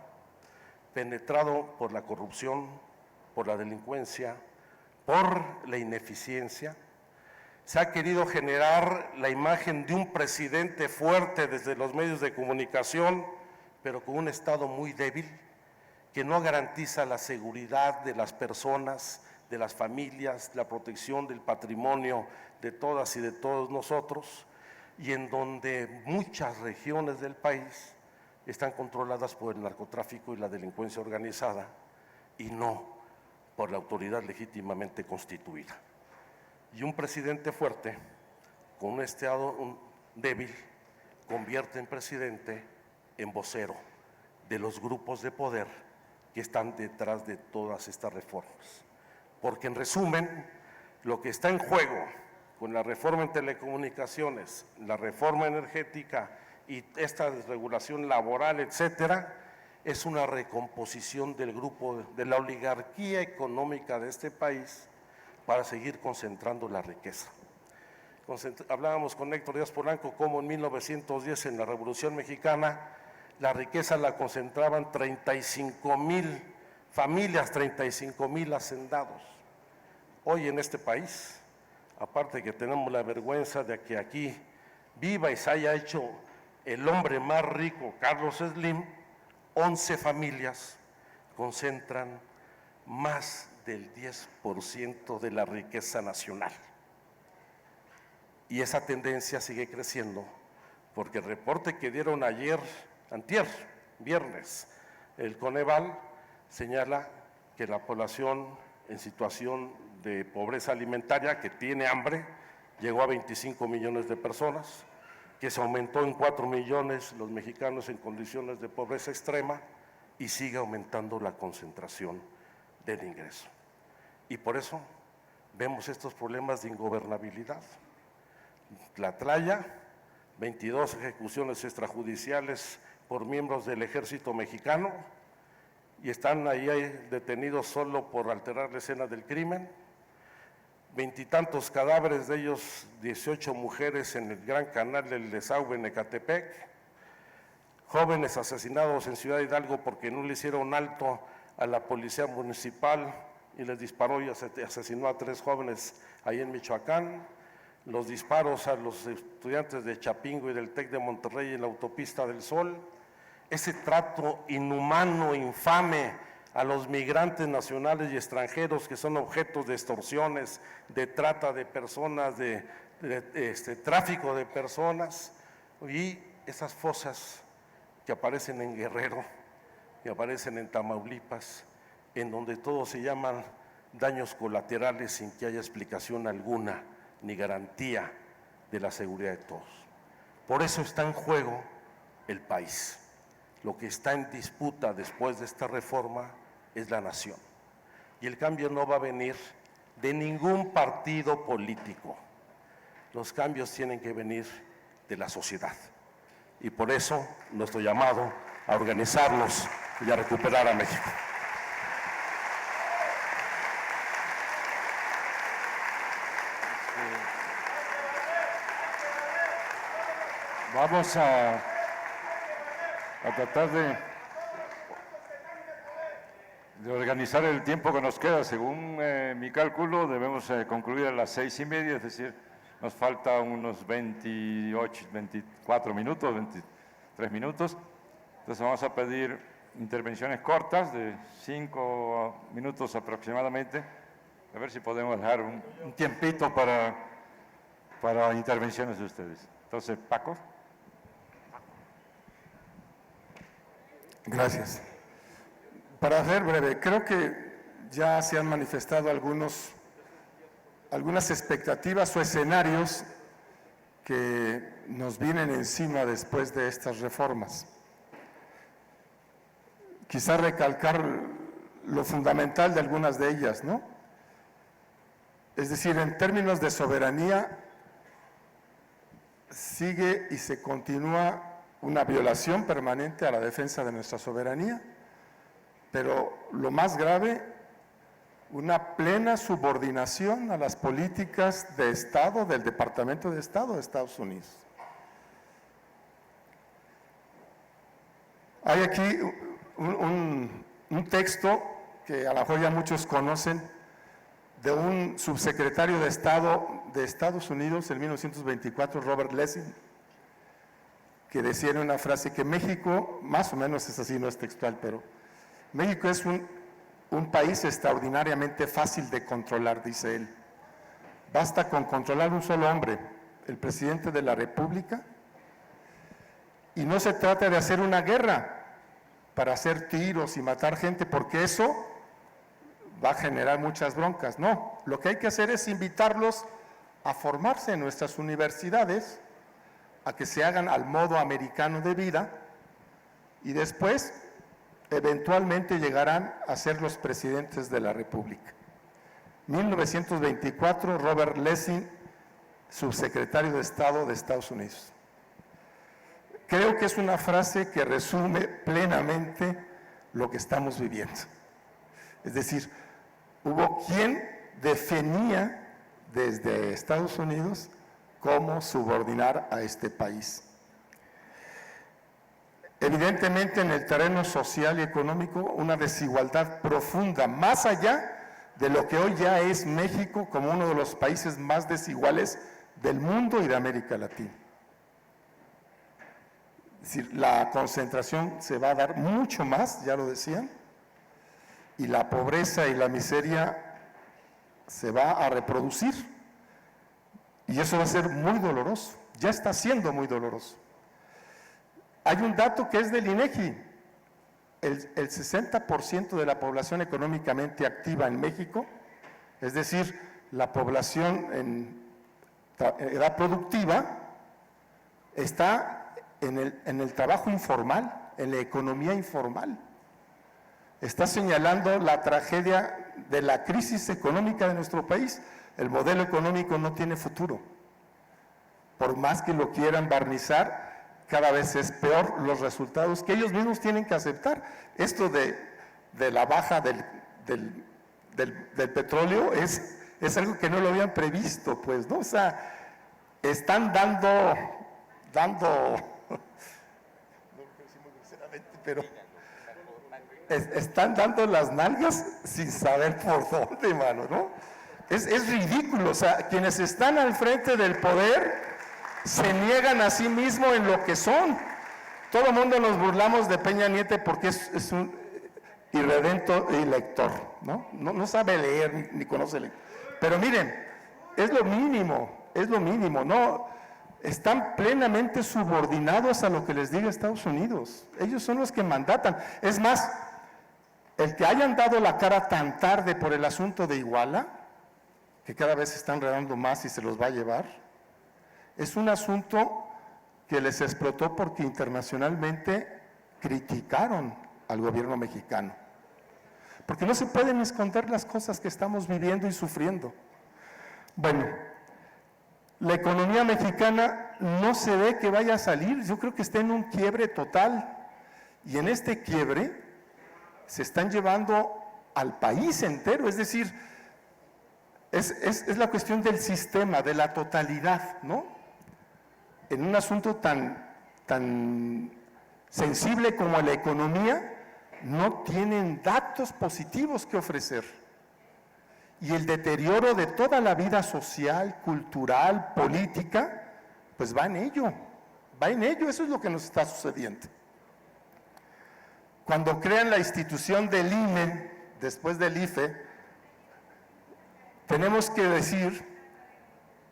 penetrado por la corrupción, por la delincuencia, por la ineficiencia. Se ha querido generar la imagen de un presidente fuerte desde los medios de comunicación, pero con un Estado muy débil, que no garantiza la seguridad de las personas, de las familias, la protección del patrimonio de todas y de todos nosotros, y en donde muchas regiones del país están controladas por el narcotráfico y la delincuencia organizada, y no por la autoridad legítimamente constituida. Y un presidente fuerte, con un Estado débil, convierte en presidente en vocero de los grupos de poder que están detrás de todas estas reformas. Porque en resumen, lo que está en juego con la reforma en telecomunicaciones, la reforma energética y esta desregulación laboral, etcétera, es una recomposición del grupo, de la oligarquía económica de este país para seguir concentrando la riqueza. Hablábamos con Héctor Díaz Polanco cómo en 1910, en la Revolución Mexicana, la riqueza la concentraban 35,000 familias, 35,000 hacendados. Hoy en este país, aparte que tenemos la vergüenza de que aquí viva y se haya hecho el hombre más rico, Carlos Slim, 11 familias concentran más del 10% de la riqueza nacional. Y esa tendencia sigue creciendo, porque el reporte que dieron antier, viernes, el Coneval señala que la población en situación de pobreza alimentaria, que tiene hambre, llegó a 25 millones de personas, que se aumentó en 4 millones los mexicanos en condiciones de pobreza extrema, y sigue aumentando la concentración del ingreso. Y por eso vemos estos problemas de ingobernabilidad. Tlatlaya, 22 ejecuciones extrajudiciales por miembros del ejército mexicano, y están ahí detenidos solo por alterar la escena del crimen. 20 y tantos cadáveres, de ellos 18 mujeres en el Gran Canal del Desagüe en Ecatepec. Jóvenes asesinados en Ciudad Hidalgo porque no le hicieron alto a la policía municipal y les disparó y asesinó a 3 jóvenes ahí en Michoacán. Los disparos a los estudiantes de Chapingo y del TEC de Monterrey en la Autopista del Sol. Ese trato inhumano, infame a los migrantes nacionales y extranjeros que son objetos de extorsiones, de trata de personas, de tráfico de personas, y esas fosas que aparecen en Guerrero, que aparecen en Tamaulipas, en donde todo se llaman daños colaterales sin que haya explicación alguna ni garantía de la seguridad de todos. Por eso está en juego el país. Lo que está en disputa después de esta reforma es la nación. Y el cambio no va a venir de ningún partido político. Los cambios tienen que venir de la sociedad. Y por eso nuestro llamado a organizarnos y a recuperar a México. Vamos a tratar de organizar el tiempo que nos queda. Según mi cálculo, debemos concluir a las 6:30, es decir, nos falta unos 28, 24 minutos, 23 minutos. Entonces vamos a pedir intervenciones cortas de 5 minutos aproximadamente, a ver si podemos dejar un tiempito para intervenciones de ustedes. Entonces, Paco. Gracias. Para ser breve, creo que ya se han manifestado algunos algunas expectativas o escenarios que nos vienen encima después de estas reformas. Quizá recalcar lo fundamental de algunas de ellas, ¿no? Es decir, en términos de soberanía, sigue y se continúa una violación permanente a la defensa de nuestra soberanía, pero lo más grave, una plena subordinación a las políticas de Estado del Departamento de Estado de Estados Unidos. Hay aquí un texto que a lo mejor ya muchos conocen, de un subsecretario de Estado de Estados Unidos en 1924, Robert Lessing, que decía en una frase que México, más o menos es así, no es textual, pero México es un país extraordinariamente fácil de controlar, dice él. Basta con controlar un solo hombre, el presidente de la República, y no se trata de hacer una guerra para hacer tiros y matar gente, porque eso va a generar muchas broncas. No, lo que hay que hacer es invitarlos a formarse en nuestras universidades, a que se hagan al modo americano de vida, y después eventualmente llegarán a ser los presidentes de la República. 1924, Robert Lessing, subsecretario de Estado de Estados Unidos. Creo que es una frase que resume plenamente lo que estamos viviendo. Es decir, hubo quien definía desde Estados Unidos cómo subordinar a este país. Evidentemente, en el terreno social y económico, una desigualdad profunda, más allá de lo que hoy ya es México como uno de los países más desiguales del mundo y de América Latina. Es decir, la concentración se va a dar mucho más, ya lo decían, y la pobreza y la miseria se va a reproducir. Y eso va a ser muy doloroso, ya está siendo muy doloroso. Hay un dato que es del INEGI, el 60% de la población económicamente activa en México, es decir, la población en edad productiva, está en el trabajo informal, en la economía informal. Está señalando la tragedia de la crisis económica de nuestro país. El modelo económico no tiene futuro. Por más que lo quieran barnizar, cada vez es peor los resultados que ellos mismos tienen que aceptar. Esto de la baja del petróleo es algo que no lo habían previsto, pues, ¿no? O sea, están dando pero están dando las nalgas sin saber por dónde, mano, ¿no? Es ridículo. O sea, quienes están al frente del poder se niegan a sí mismos en lo que son. Todo el mundo nos burlamos de Peña Nieto porque es un irredento lector, ¿no? No sabe leer ni conoce leer. Pero miren, es lo mínimo, ¿no? Están plenamente subordinados a lo que les diga Estados Unidos. Ellos son los que mandatan. Es más, el que hayan dado la cara tan tarde por el asunto de Iguala, que cada vez se están enredando más y se los va a llevar, es un asunto que les explotó porque internacionalmente criticaron al gobierno mexicano. Porque no se pueden esconder las cosas que estamos viviendo y sufriendo. Bueno, la economía mexicana no se ve que vaya a salir. Yo creo que está en un quiebre total. Y en este quiebre se están llevando al país entero. Es decir, es la cuestión del sistema, de la totalidad, ¿no? En un asunto tan sensible como la economía, no tienen datos positivos que ofrecer. Y el deterioro de toda la vida social, cultural, política, pues va en ello, eso es lo que nos está sucediendo. Cuando crean la institución del INE, después del IFE, tenemos que decir,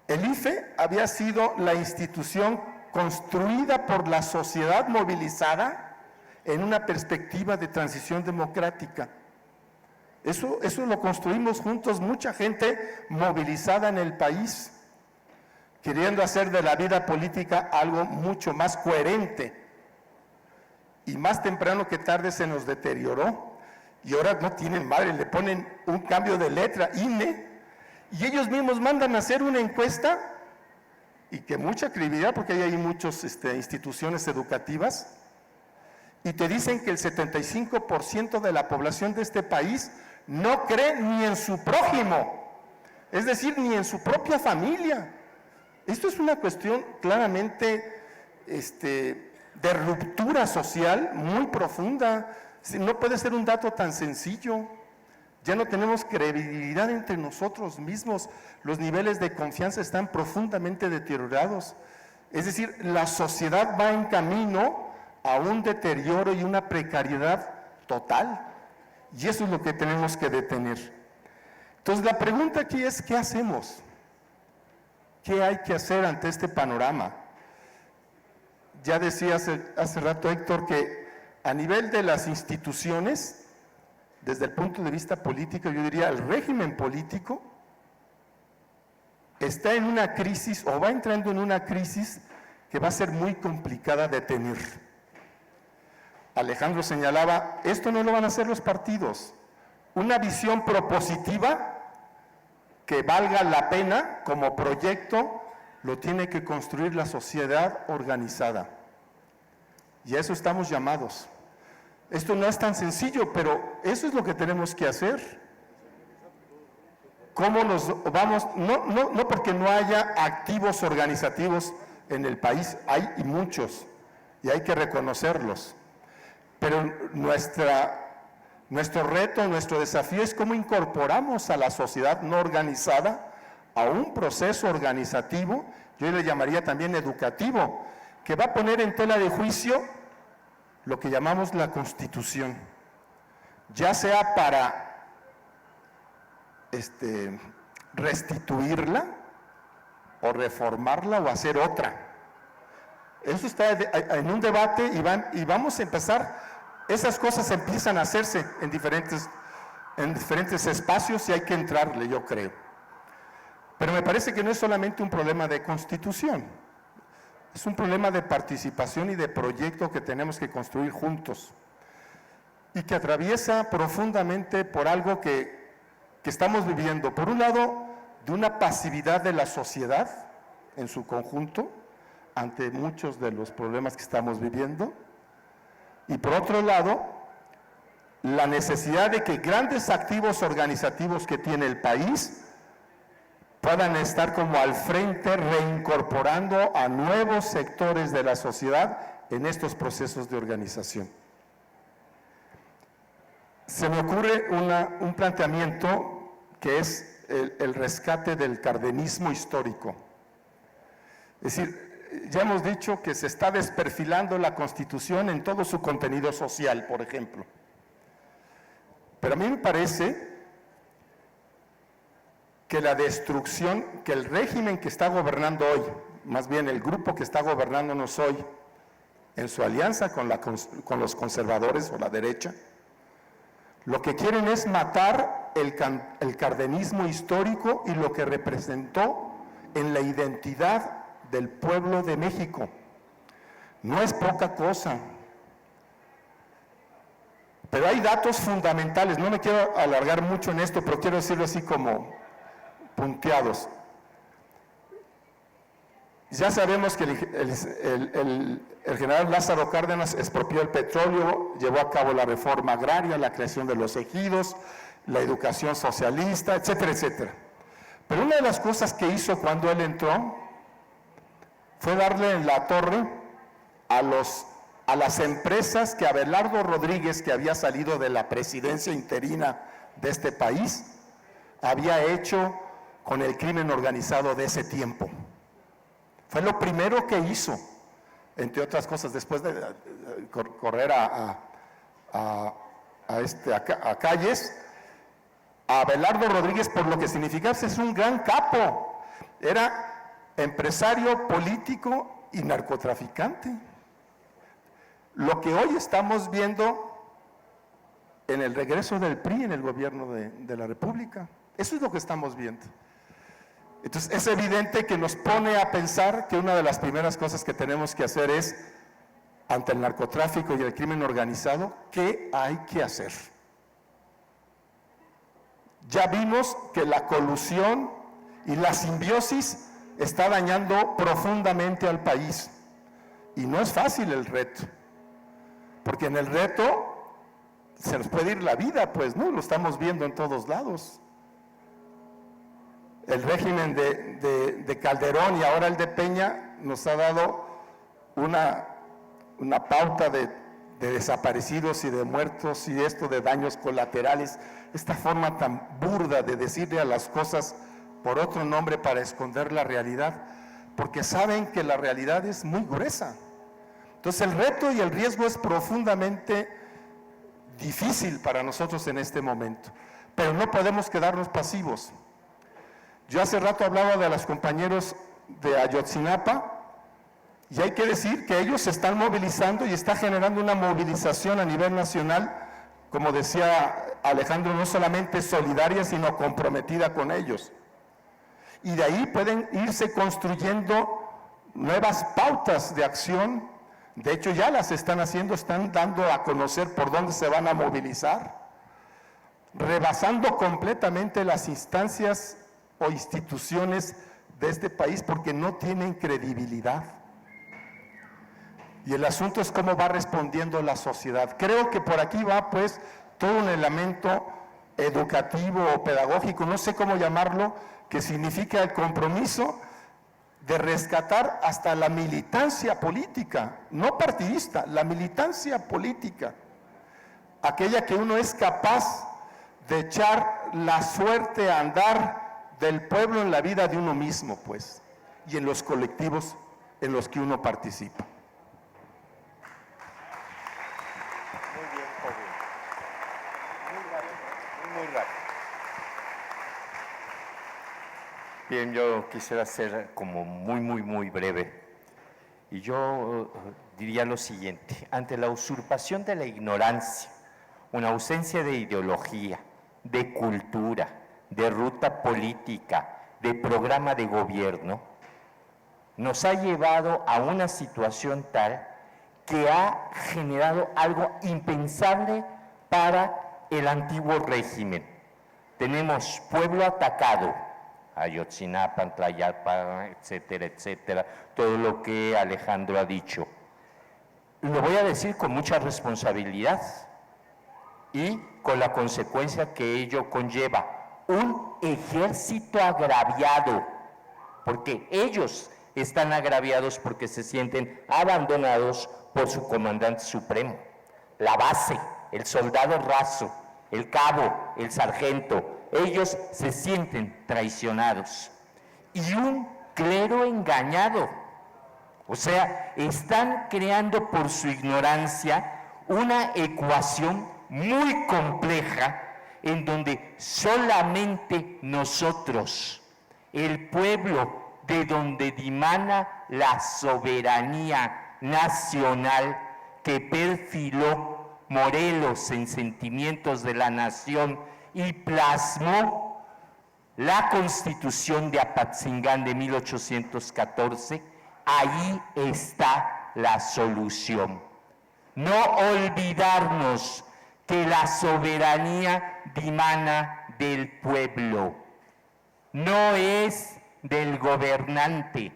el IFE había sido la institución construida por la sociedad movilizada en una perspectiva de transición democrática. Eso lo construimos juntos, mucha gente movilizada en el país, queriendo hacer de la vida política algo mucho más coherente. Y más temprano que tarde se nos deterioró. Y ahora no tienen madre, le ponen un cambio de letra, INE, y ellos mismos mandan a hacer una encuesta, y que mucha credibilidad, porque hay muchas instituciones educativas, y te dicen que el 75% de la población de este país no cree ni en su prójimo, es decir, ni en su propia familia. Esto es una cuestión claramente de ruptura social muy profunda. No puede ser un dato tan sencillo. Ya no tenemos credibilidad entre nosotros mismos, los niveles de confianza están profundamente deteriorados. Es decir, la sociedad va en camino a un deterioro y una precariedad total. Y eso es lo que tenemos que detener. Entonces la pregunta aquí es, ¿qué hacemos? ¿Qué hay que hacer ante este panorama? Ya decía hace rato Héctor que a nivel de las instituciones, desde el punto de vista político, yo diría el régimen político está en una crisis o va entrando en una crisis que va a ser muy complicada de detener. Alejandro señalaba, esto no lo van a hacer los partidos. Una visión propositiva que valga la pena como proyecto lo tiene que construir la sociedad organizada. Y a eso estamos llamados. Esto no es tan sencillo, pero eso es lo que tenemos que hacer. ¿Cómo nos vamos? No porque no haya activos organizativos en el país, hay y muchos, y hay que reconocerlos. Pero nuestro reto, nuestro desafío es cómo incorporamos a la sociedad no organizada a un proceso organizativo, yo le llamaría también educativo, que va a poner en tela de juicio lo que llamamos la Constitución, ya sea para restituirla o reformarla o hacer otra. Eso está en un debate y vamos a empezar, esas cosas empiezan a hacerse en diferentes espacios y hay que entrarle, yo creo. Pero me parece que no es solamente un problema de Constitución, es un problema de participación y de proyecto que tenemos que construir juntos y que atraviesa profundamente por algo que estamos viviendo. Por un lado, de una pasividad de la sociedad en su conjunto ante muchos de los problemas que estamos viviendo, y por otro lado, la necesidad de que grandes activos organizativos que tiene el país puedan estar como al frente reincorporando a nuevos sectores de la sociedad en estos procesos de organización. Se me ocurre un planteamiento que es el rescate del cardenismo histórico. Es decir, ya hemos dicho que se está desperfilando la Constitución en todo su contenido social, por ejemplo. Pero a mí me parece que la destrucción, que el régimen que está gobernando hoy, más bien el grupo que está gobernándonos hoy, en su alianza con los conservadores o la derecha, lo que quieren es matar el cardenismo histórico y lo que representó en la identidad del pueblo de México. No es poca cosa. Pero hay datos fundamentales, no me quiero alargar mucho en esto, pero quiero decirlo así como punteados. Ya sabemos que el general Lázaro Cárdenas expropió el petróleo, llevó a cabo la reforma agraria, la creación de los ejidos, la educación socialista, etcétera, etcétera. Pero una de las cosas que hizo cuando él entró fue darle en la torre a las empresas que Abelardo Rodríguez, que había salido de la presidencia interina de este país, había hecho con el crimen organizado de ese tiempo. Fue lo primero que hizo, entre otras cosas, después de correr a calles, a Abelardo Rodríguez, por lo que significaba, es un gran capo, era empresario, político y narcotraficante. Lo que hoy estamos viendo en el regreso del PRI en el gobierno de la República. Eso es lo que estamos viendo. Entonces es evidente que nos pone a pensar que una de las primeras cosas que tenemos que hacer es, ante el narcotráfico y el crimen organizado, ¿qué hay que hacer? Ya vimos que la colusión y la simbiosis está dañando profundamente al país. Y no es fácil el reto, porque en el reto se nos puede ir la vida, pues, ¿no? Lo estamos viendo en todos lados. El régimen de Calderón y ahora el de Peña nos ha dado una pauta de desaparecidos y de muertos y esto de daños colaterales, esta forma tan burda de decirle a las cosas por otro nombre para esconder la realidad, porque saben que la realidad es muy gruesa. Entonces el reto y el riesgo es profundamente difícil para nosotros en este momento, pero no podemos quedarnos pasivos. Yo hace rato hablaba de los compañeros de Ayotzinapa, y hay que decir que ellos se están movilizando y está generando una movilización a nivel nacional, como decía Alejandro, no solamente solidaria, sino comprometida con ellos. Y de ahí pueden irse construyendo nuevas pautas de acción. De hecho, ya las están haciendo, están dando a conocer por dónde se van a movilizar, rebasando completamente las instancias o instituciones de este país porque no tienen credibilidad. Y el asunto es cómo va respondiendo la sociedad. Creo que por aquí va pues todo un elemento educativo o pedagógico, no sé cómo llamarlo, que significa el compromiso de rescatar hasta la militancia política, no partidista, la militancia política, aquella que uno es capaz de echar la suerte a andar del pueblo en la vida de uno mismo, pues, y en los colectivos en los que uno participa. Bien, yo quisiera ser como muy breve. Y yo diría lo siguiente: ante la usurpación de la ignorancia, una ausencia de ideología, de cultura, de ruta política, de programa de gobierno, nos ha llevado a una situación tal que ha generado algo impensable para el antiguo régimen. Tenemos pueblo atacado, Ayotzinapa, Tlayalpa, etcétera, etcétera, todo lo que Alejandro ha dicho. Lo voy a decir con mucha responsabilidad y con la consecuencia que ello conlleva: un ejército agraviado, porque ellos están agraviados porque se sienten abandonados por su comandante supremo. La base, el soldado raso, el cabo, el sargento, ellos se sienten traicionados. Y un clero engañado. O sea, están creando por su ignorancia una ecuación muy compleja en donde solamente nosotros, el pueblo de donde dimana la soberanía nacional que perfiló Morelos en Sentimientos de la Nación y plasmó la Constitución de Apatzingán de 1814, ahí está la solución. No olvidarnos que la soberanía dimana del pueblo, no es del gobernante.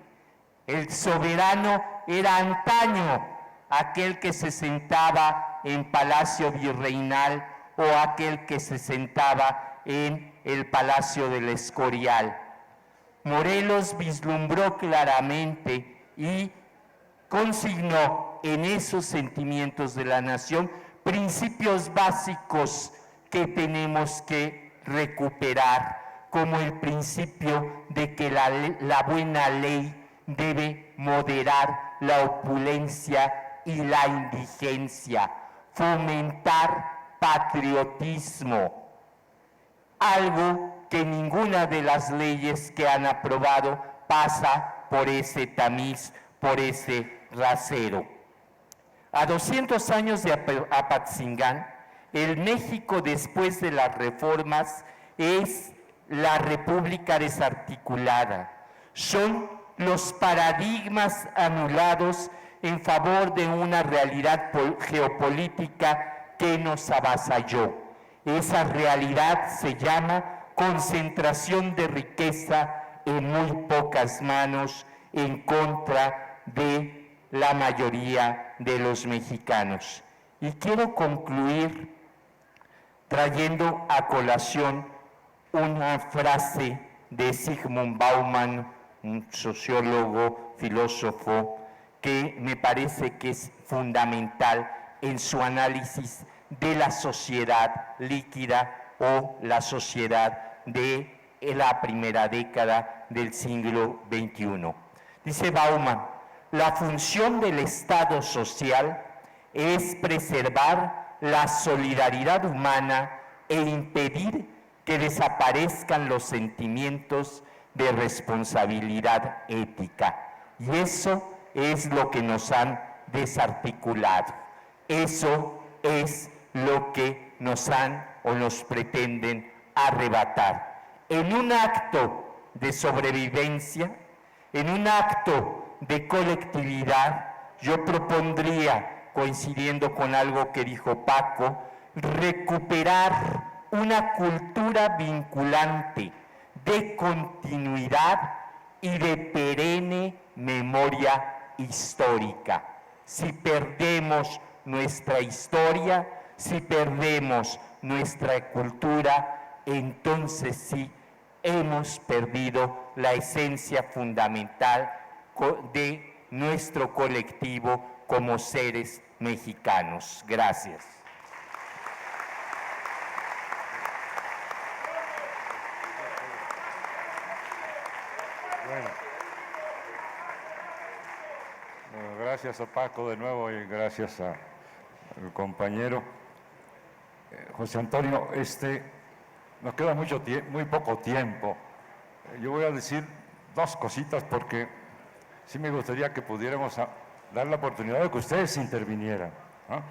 El soberano era antaño aquel que se sentaba en Palacio Virreinal o aquel que se sentaba en el Palacio del Escorial. Morelos vislumbró claramente y consignó en esos Sentimientos de la Nación principios básicos que tenemos que recuperar, como el principio de que la buena ley debe moderar la opulencia y la indigencia, fomentar patriotismo, algo que ninguna de las leyes que han aprobado pasa por ese tamiz, por ese rasero. A 200 años de Apatzingán, El México después de las reformas es la república desarticulada. Son los paradigmas anulados en favor de una realidad geopolítica que nos avasalló. Esa realidad se llama concentración de riqueza en muy pocas manos en contra de la mayoría de los mexicanos. Y quiero concluir trayendo a colación una frase de Zygmunt Bauman, un sociólogo, filósofo, que me parece que es fundamental en su análisis de la sociedad líquida o la sociedad de la primera década del siglo XXI. Dice Bauman, la función del Estado social es preservar la solidaridad humana e impedir que desaparezcan los sentimientos de responsabilidad ética. Y eso es lo que nos han desarticulado. Eso es lo que nos han o nos pretenden arrebatar. En un acto de sobrevivencia, en un acto de colectividad, yo propondría, coincidiendo con algo que dijo Paco, recuperar una cultura vinculante de continuidad y de perenne memoria histórica. Si perdemos nuestra historia, si perdemos nuestra cultura, entonces sí hemos perdido la esencia fundamental de nuestro colectivo como seres mexicanos. Gracias. Bueno, gracias a Paco de nuevo y gracias al compañero José Antonio. Nos queda muy poco tiempo. Yo voy a decir dos cositas porque sí me gustaría que pudiéramos dar la oportunidad de que ustedes intervinieran, ¿no?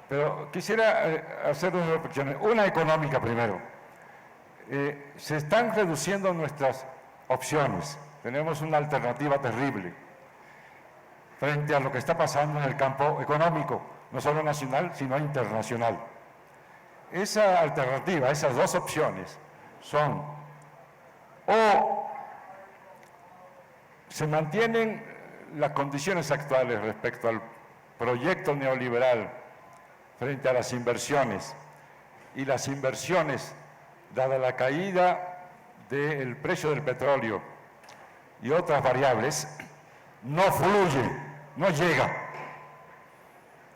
Pero quisiera hacer dos reflexiones. Una económica primero. Se están reduciendo nuestras opciones. Tenemos una alternativa terrible frente a lo que está pasando en el campo económico, no solo nacional, sino internacional. Esa alternativa, esas dos opciones son o se mantienen las condiciones actuales respecto al proyecto neoliberal frente a las inversiones, y las inversiones, dada la caída del precio del petróleo y otras variables, no fluye, no llega.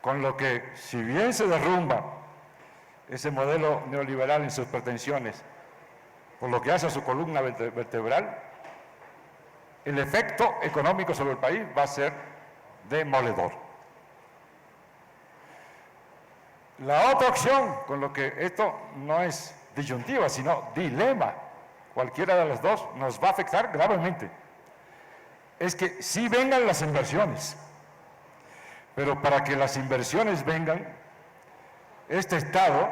Con lo que, si bien se derrumba ese modelo neoliberal en sus pretensiones, por lo que hace a su columna vertebral, el efecto económico sobre el país va a ser demoledor. La otra opción, con lo que esto no es disyuntiva, sino dilema, cualquiera de las dos nos va a afectar gravemente, es que sí vengan las inversiones, pero para que las inversiones vengan, este Estado,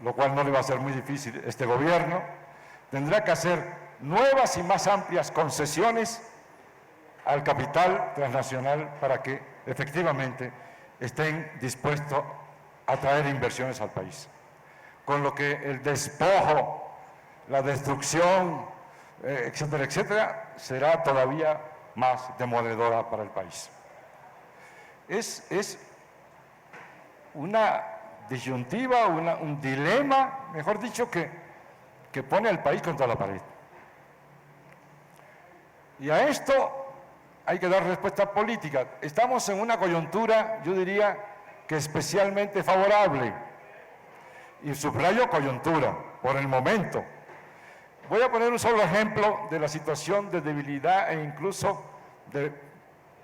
lo cual no le va a ser muy difícil, este gobierno, tendrá que hacer nuevas y más amplias concesiones al capital transnacional para que efectivamente estén dispuestos a traer inversiones al país. Con lo que el despojo, la destrucción, etcétera, etcétera, será todavía más demoledora para el país. Es una disyuntiva, un dilema, mejor dicho, que pone al país contra la pared. Y a esto hay que dar respuesta política. Estamos en una coyuntura, yo diría, que especialmente favorable. Y subrayo coyuntura, por el momento. Voy a poner un solo ejemplo de la situación de debilidad e incluso de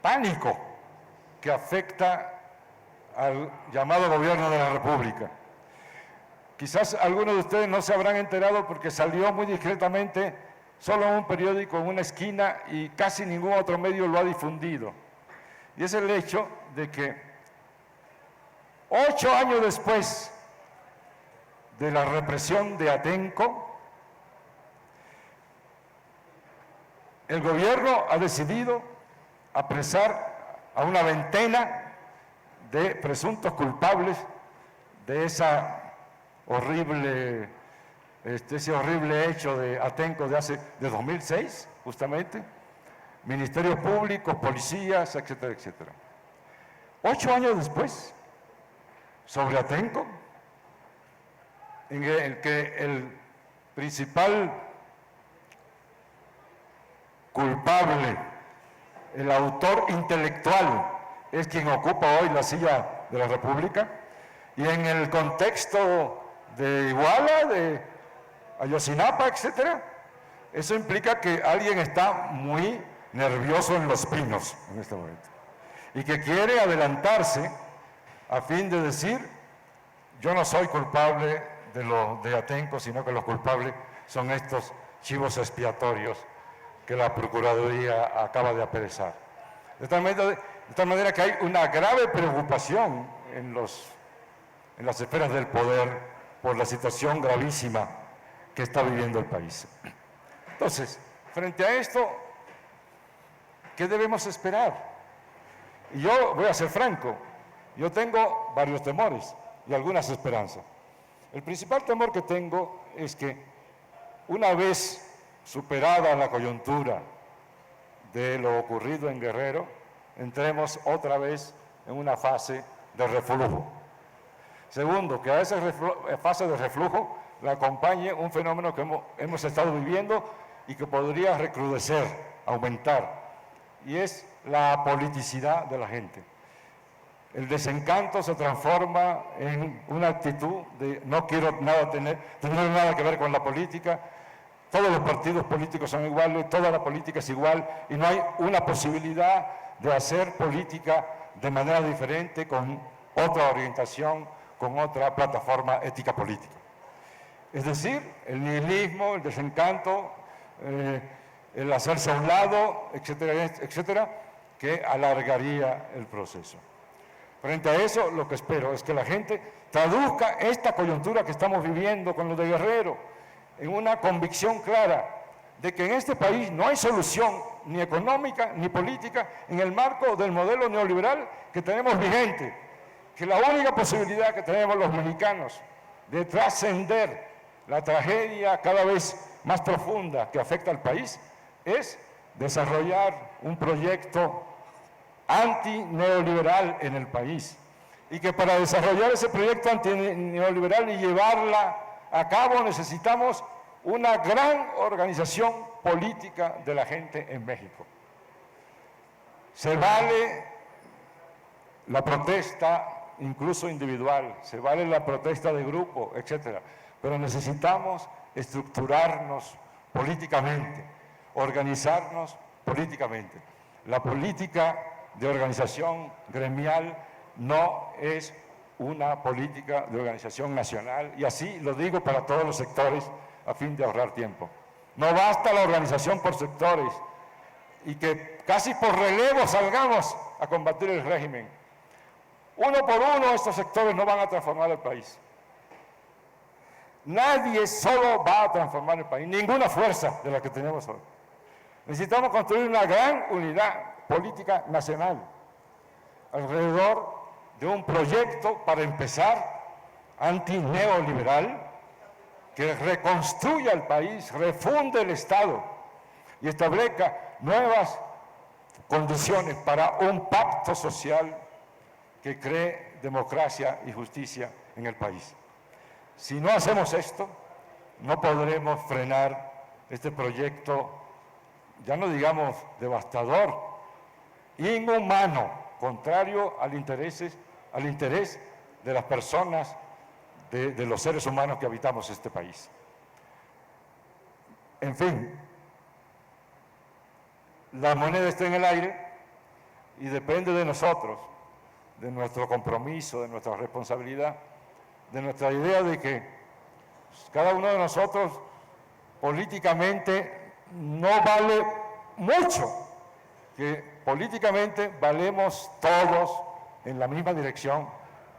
pánico que afecta al llamado gobierno de la República. Quizás algunos de ustedes no se habrán enterado porque salió muy discretamente solo en un periódico en una esquina y casi ningún otro medio lo ha difundido. Y es el hecho de que 8 años después de la represión de Atenco, el gobierno ha decidido apresar a una veintena de presuntos culpables de ese horrible hecho de Atenco de 2006, justamente, ministerios públicos, policías, etcétera, etcétera. 8 años después, sobre Atenco, en el que el principal culpable, el autor intelectual, es quien ocupa hoy la silla de la República, y en el contexto de Iguala, de Ayotzinapa, etcétera, eso implica que alguien está muy nervioso en Los Pinos en este momento y que quiere adelantarse a fin de decir: yo no soy culpable de Atenco, sino que los culpables son estos chivos expiatorios que la Procuraduría acaba de aperezar. De tal manera que hay una grave preocupación en las esferas del poder por la situación gravísima que está viviendo el país. Entonces, frente a esto, ¿qué debemos esperar? Y yo voy a ser franco, yo tengo varios temores y algunas esperanzas. El principal temor que tengo es que una vez superada la coyuntura de lo ocurrido en Guerrero, entremos otra vez en una fase de reflujo. Segundo, que a esa fase de reflujo la acompañe un fenómeno que hemos estado viviendo y que podría recrudecer, aumentar, y es la politicidad de la gente. El desencanto se transforma en una actitud de no quiero tener nada que ver con la política, todos los partidos políticos son iguales, toda la política es igual y no hay una posibilidad de hacer política de manera diferente, con otra orientación, con otra plataforma ética política. Es decir, el nihilismo, el desencanto, el hacerse a un lado, etcétera, etcétera, que alargaría el proceso. Frente a eso, lo que espero es que la gente traduzca esta coyuntura que estamos viviendo con lo de Guerrero en una convicción clara de que en este país no hay solución ni económica ni política en el marco del modelo neoliberal que tenemos vigente, que la única posibilidad que tenemos los mexicanos de trascender la tragedia cada vez más profunda que afecta al país es desarrollar un proyecto antineoliberal en el país, y que para desarrollar ese proyecto antineoliberal y llevarla a cabo necesitamos una gran organización política de la gente en México. Se vale la protesta incluso individual, se vale la protesta de grupo, etcétera, pero necesitamos estructurarnos políticamente, organizarnos políticamente. La política de organización gremial no es una política de organización nacional, y así lo digo para todos los sectores a fin de ahorrar tiempo. No basta la organización por sectores y que casi por relevo salgamos a combatir el régimen. Uno por uno estos sectores no van a transformar el país. Nadie solo va a transformar el país, ninguna fuerza de la que tenemos hoy. Necesitamos construir una gran unidad política nacional alrededor de un proyecto, para empezar, antineoliberal, que reconstruya el país, refunde el Estado y establezca nuevas condiciones para un pacto social que cree democracia y justicia en el país. Si no hacemos esto, no podremos frenar este proyecto, ya no digamos devastador, inhumano, contrario al interés de las personas, de los seres humanos que habitamos este país. En fin, la moneda está en el aire y depende de nosotros, de nuestro compromiso, de nuestra responsabilidad, de nuestra idea de que cada uno de nosotros políticamente no vale mucho, que políticamente valemos todos en la misma dirección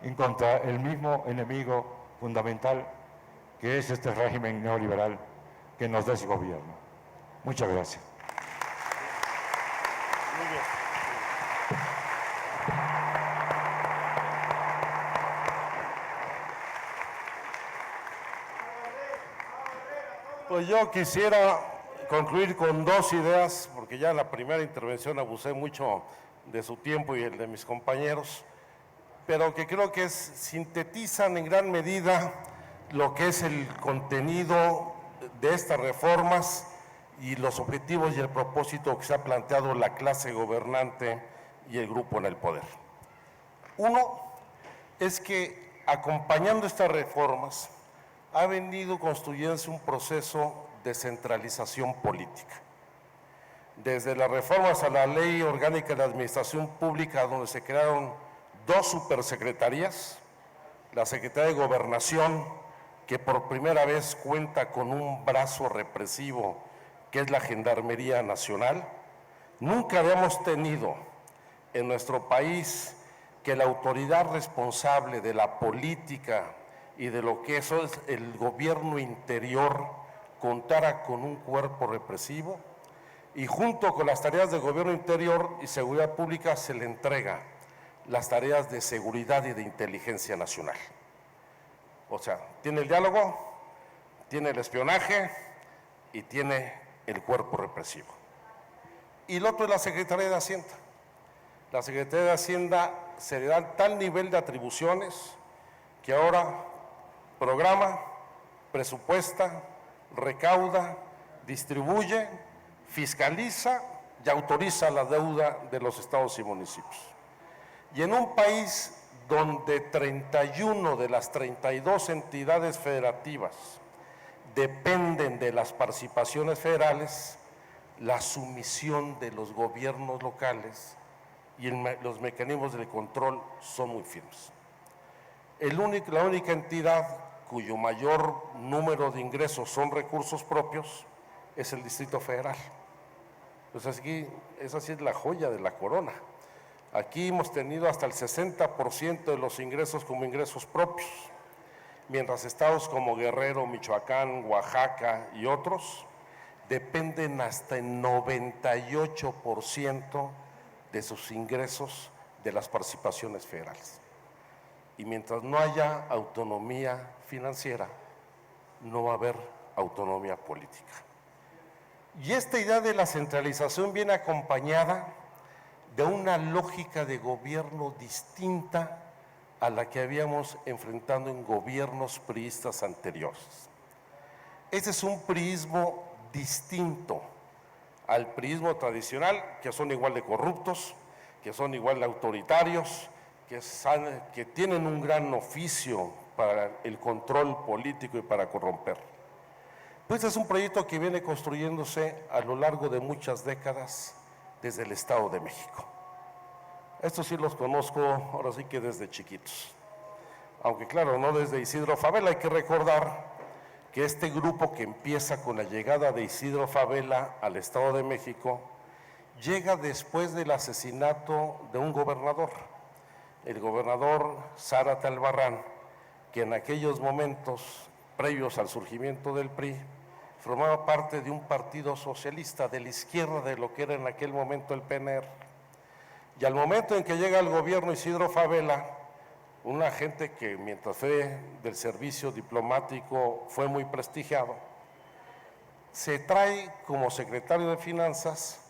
y contra el mismo enemigo fundamental, que es este régimen neoliberal que nos da ese gobierno. Muchas gracias. Pues yo quisiera concluir con dos ideas, porque ya en la primera intervención abusé mucho de su tiempo y el de mis compañeros, pero que creo que sintetizan en gran medida lo que es el contenido de estas reformas y los objetivos y el propósito que se ha planteado la clase gobernante y el grupo en el poder. Uno es que acompañando estas reformas ha venido construyéndose un proceso de centralización política. Desde las reformas a la Ley Orgánica de Administración Pública, donde se crearon 2 supersecretarías, la Secretaría de Gobernación, que por primera vez cuenta con un brazo represivo, que es la Gendarmería Nacional. Nunca habíamos tenido en nuestro país que la autoridad responsable de la política y de lo que eso es el gobierno interior contara con un cuerpo represivo, y junto con las tareas de gobierno interior y seguridad pública se le entrega las tareas de seguridad y de inteligencia nacional. O sea, tiene el diálogo, tiene el espionaje y tiene el cuerpo represivo. Y el otro es la Secretaría de Hacienda. La Secretaría de Hacienda se le da tal nivel de atribuciones que ahora programa, presupuesta, recauda, distribuye, fiscaliza y autoriza la deuda de los estados y municipios. Y en un país donde 31 de las 32 entidades federativas dependen de las participaciones federales, la sumisión de los gobiernos locales y los mecanismos de control son muy firmes. La única entidad cuyo mayor número de ingresos son recursos propios es el Distrito Federal. Pues aquí, esa sí es la joya de la corona. Aquí hemos tenido hasta el 60% de los ingresos como ingresos propios, mientras estados como Guerrero, Michoacán, Oaxaca y otros dependen hasta el 98% de sus ingresos de las participaciones federales. Y mientras no haya autonomía financiera, no va a haber autonomía política. Y esta idea de la centralización viene acompañada de una lógica de gobierno distinta a la que habíamos enfrentado en gobiernos priistas anteriores. Este es un priismo distinto al priismo tradicional, que son igual de corruptos, que son igual de autoritarios, que tienen un gran oficio para el control político y para corromper. Pues es un proyecto que viene construyéndose a lo largo de muchas décadas desde el Estado de México. Estos sí los conozco ahora sí que desde chiquitos, aunque claro, no desde Isidro Fabela. Hay que recordar que este grupo que empieza con la llegada de Isidro Fabela al Estado de México llega después del asesinato de un gobernador, el gobernador Zárate Albarrán, que en aquellos momentos previos al surgimiento del PRI formaba parte de un partido socialista de la izquierda de lo que era en aquel momento el PNR. Y al momento en que llega al gobierno Isidro Fabela, un agente que mientras fue del servicio diplomático fue muy prestigiado, se trae como secretario de Finanzas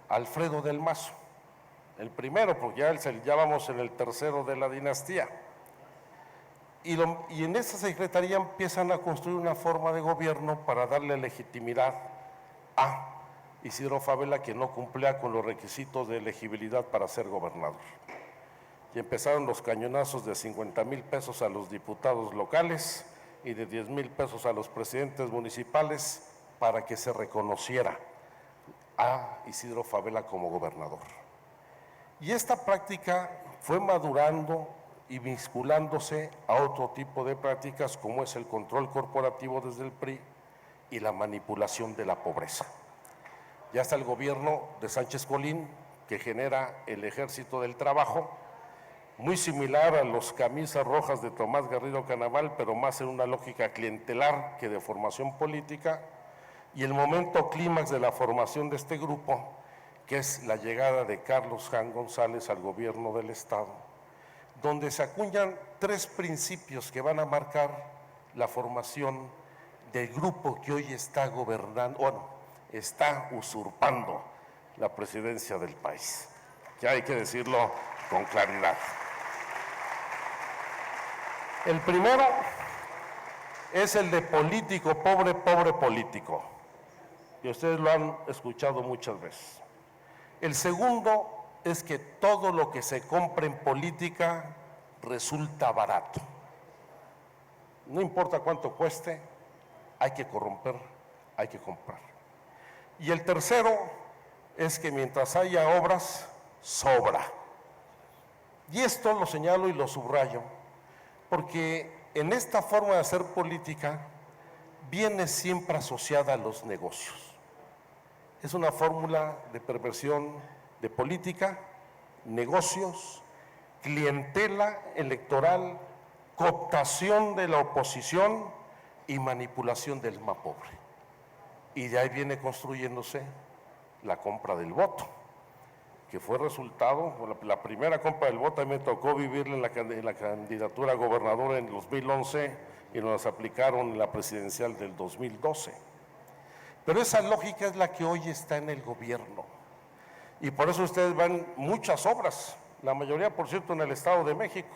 a Alfredo del Mazo, el primero, porque ya vamos en el tercero de la dinastía. Y en esta secretaría empiezan a construir una forma de gobierno para darle legitimidad a Isidro Fabela, que no cumplía con los requisitos de elegibilidad para ser gobernador. Y empezaron los cañonazos de 50,000 pesos a los diputados locales y de 10,000 pesos a los presidentes municipales para que se reconociera a Isidro Fabela como gobernador. Y esta práctica fue madurando y vinculándose a otro tipo de prácticas como es el control corporativo desde el PRI y la manipulación de la pobreza. Ya está el gobierno de Sánchez Colín, que genera el Ejército del Trabajo, muy similar a los camisas rojas de Tomás Garrido Canaval, pero más en una lógica clientelar que de formación política, y el momento clímax de la formación de este grupo, que es la llegada de Carlos Jan González al gobierno del Estado, donde se acuñan 3 principios que van a marcar la formación del grupo que hoy está gobernando, bueno, está usurpando la presidencia del país, que hay que decirlo con claridad. El primero es el de político pobre, pobre político, y ustedes lo han escuchado muchas veces. El segundo es que todo lo que se compra en política resulta barato. No importa cuánto cueste, hay que corromper, hay que comprar. Y el tercero es que mientras haya obras, sobra. Y esto lo señalo y lo subrayo, porque en esta forma de hacer política viene siempre asociada a los negocios. Es una fórmula de perversión de política, negocios, clientela electoral, cooptación de la oposición y manipulación del más pobre. Y de ahí viene construyéndose la compra del voto, que fue resultado, la primera compra del voto, a mí me tocó vivirla en la candidatura a gobernador en el 2011 y nos aplicaron en la presidencial del 2012. Pero esa lógica es la que hoy está en el gobierno. Y por eso ustedes ven muchas obras, la mayoría, por cierto, en el Estado de México,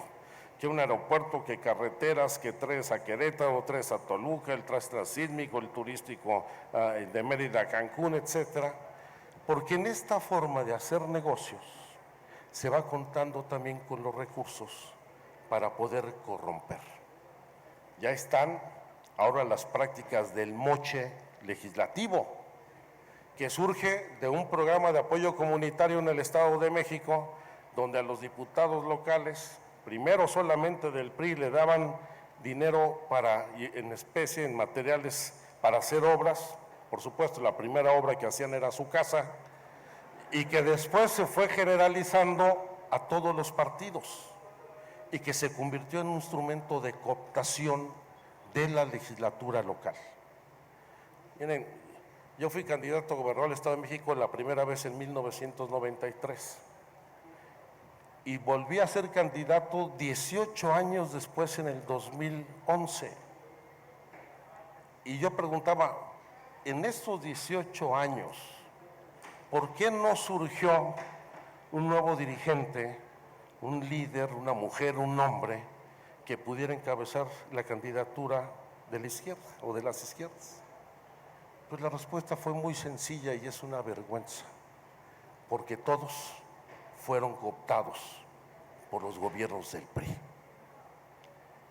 que un aeropuerto, que carreteras, que 3 a Querétaro, 3 a Toluca, el transísmico, el turístico de Mérida a Cancún, etcétera. Porque en esta forma de hacer negocios se va contando también con los recursos para poder corromper. Ya están ahora las prácticas del moche legislativo, que surge de un programa de apoyo comunitario en el Estado de México, donde a los diputados locales, primero solamente del PRI, le daban dinero en especie, en materiales para hacer obras. Por supuesto, la primera obra que hacían era su casa, y que después se fue generalizando a todos los partidos, y que se convirtió en un instrumento de cooptación de la legislatura local. Miren, yo fui candidato a gobernador del Estado de México la primera vez en 1993 y volví a ser candidato 18 años después, en el 2011. Y yo preguntaba, en estos 18 años, ¿por qué no surgió un nuevo dirigente, un líder, una mujer, un hombre que pudiera encabezar la candidatura de la izquierda o de las izquierdas? Pues la respuesta fue muy sencilla y es una vergüenza, porque todos fueron cooptados por los gobiernos del PRI.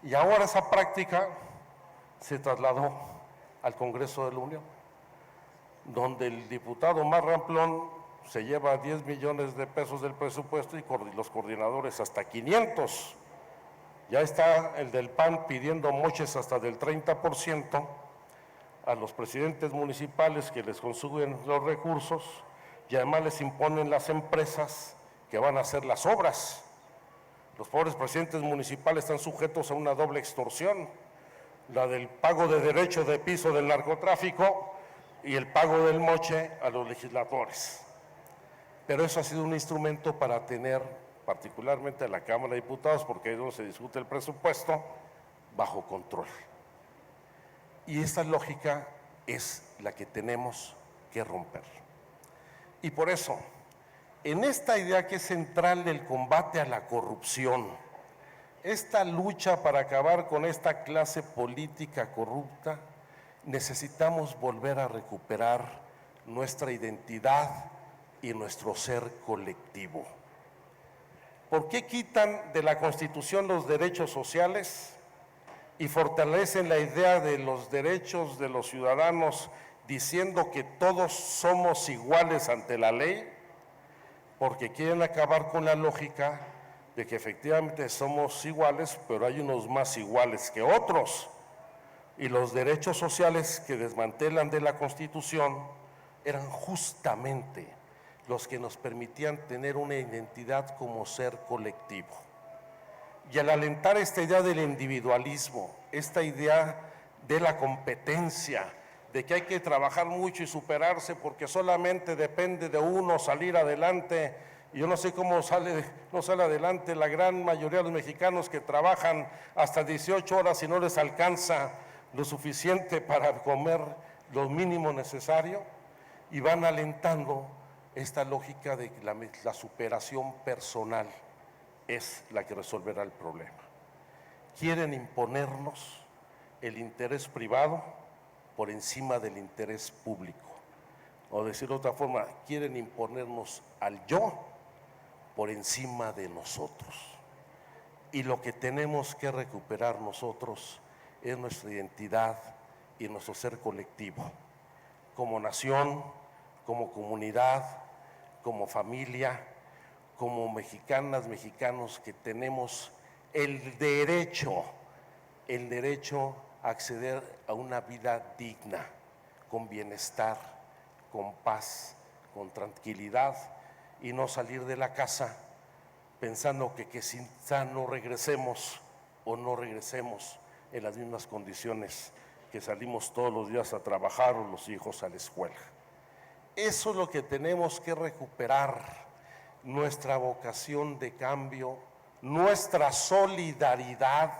Y ahora esa práctica se trasladó al Congreso de la Unión, donde el diputado más ramplón se lleva 10 millones de pesos del presupuesto y los coordinadores hasta 500. Ya está el del PAN pidiendo moches hasta del 30%, a los presidentes municipales que les consiguen los recursos, y además les imponen las empresas que van a hacer las obras. Los pobres presidentes municipales están sujetos a una doble extorsión, la del pago de derecho de piso del narcotráfico y el pago del moche a los legisladores. Pero eso ha sido un instrumento para tener, particularmente a la Cámara de Diputados, porque ahí es donde se discute el presupuesto, bajo control. Y esta lógica es la que tenemos que romper. Y por eso, en esta idea que es central del combate a la corrupción, esta lucha para acabar con esta clase política corrupta, necesitamos volver a recuperar nuestra identidad y nuestro ser colectivo. ¿Por qué quitan de la Constitución los derechos sociales y fortalecen la idea de los derechos de los ciudadanos diciendo que todos somos iguales ante la ley? Porque quieren acabar con la lógica de que efectivamente somos iguales, pero hay unos más iguales que otros. Y los derechos sociales que desmantelan de la Constitución eran justamente los que nos permitían tener una identidad como ser colectivo. Y al alentar esta idea del individualismo, esta idea de la competencia, de que hay que trabajar mucho y superarse porque solamente depende de uno salir adelante. Y yo no sé cómo no sale adelante la gran mayoría de los mexicanos que trabajan hasta 18 horas y no les alcanza lo suficiente para comer lo mínimo necesario, y van alentando esta lógica de que la superación personal es la que resolverá el problema. Quieren imponernos el interés privado por encima del interés público. O decirlo de otra forma, quieren imponernos al yo por encima de nosotros. Y lo que tenemos que recuperar nosotros es nuestra identidad y nuestro ser colectivo, como nación, como comunidad, como familia, como mexicanas, mexicanos que tenemos el derecho a acceder a una vida digna, con bienestar, con paz, con tranquilidad, y no salir de la casa pensando que quizá no regresemos o no regresemos en las mismas condiciones que salimos todos los días a trabajar o los hijos a la escuela. Eso es lo que tenemos que recuperar, nuestra vocación de cambio, nuestra solidaridad,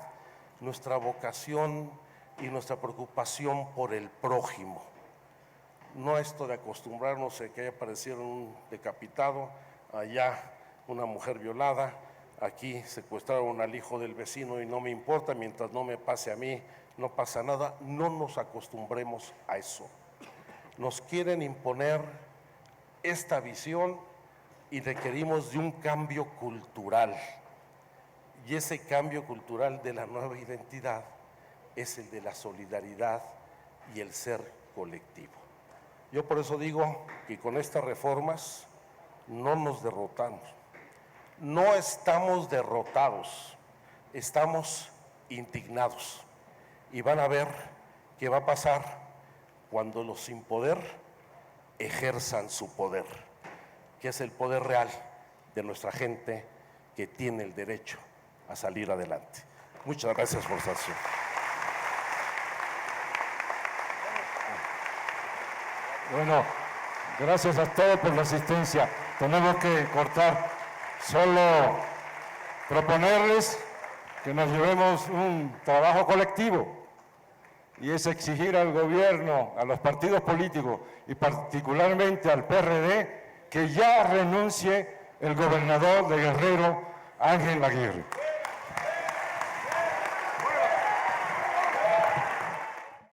nuestra vocación y nuestra preocupación por el prójimo. No esto de acostumbrarnos a que haya aparecido un decapitado, allá una mujer violada, aquí secuestraron al hijo del vecino y no me importa, mientras no me pase a mí, no pasa nada. No nos acostumbremos a eso. Nos quieren imponer esta visión y requerimos de un cambio cultural. Y ese cambio cultural de la nueva identidad es el de la solidaridad y el ser colectivo. Yo por eso digo que con estas reformas no nos derrotamos. No estamos derrotados, estamos indignados. Y van a ver qué va a pasar cuando los sin poder ejerzan su poder, que es el poder real de nuestra gente que tiene el derecho a salir adelante. Muchas gracias por su atención. Bueno, gracias a todos por la asistencia. Tenemos que cortar. Solo proponerles que nos llevemos un trabajo colectivo, y es exigir al gobierno, a los partidos políticos y particularmente al PRD, que ya renuncie el gobernador de Guerrero, Ángel Aguirre.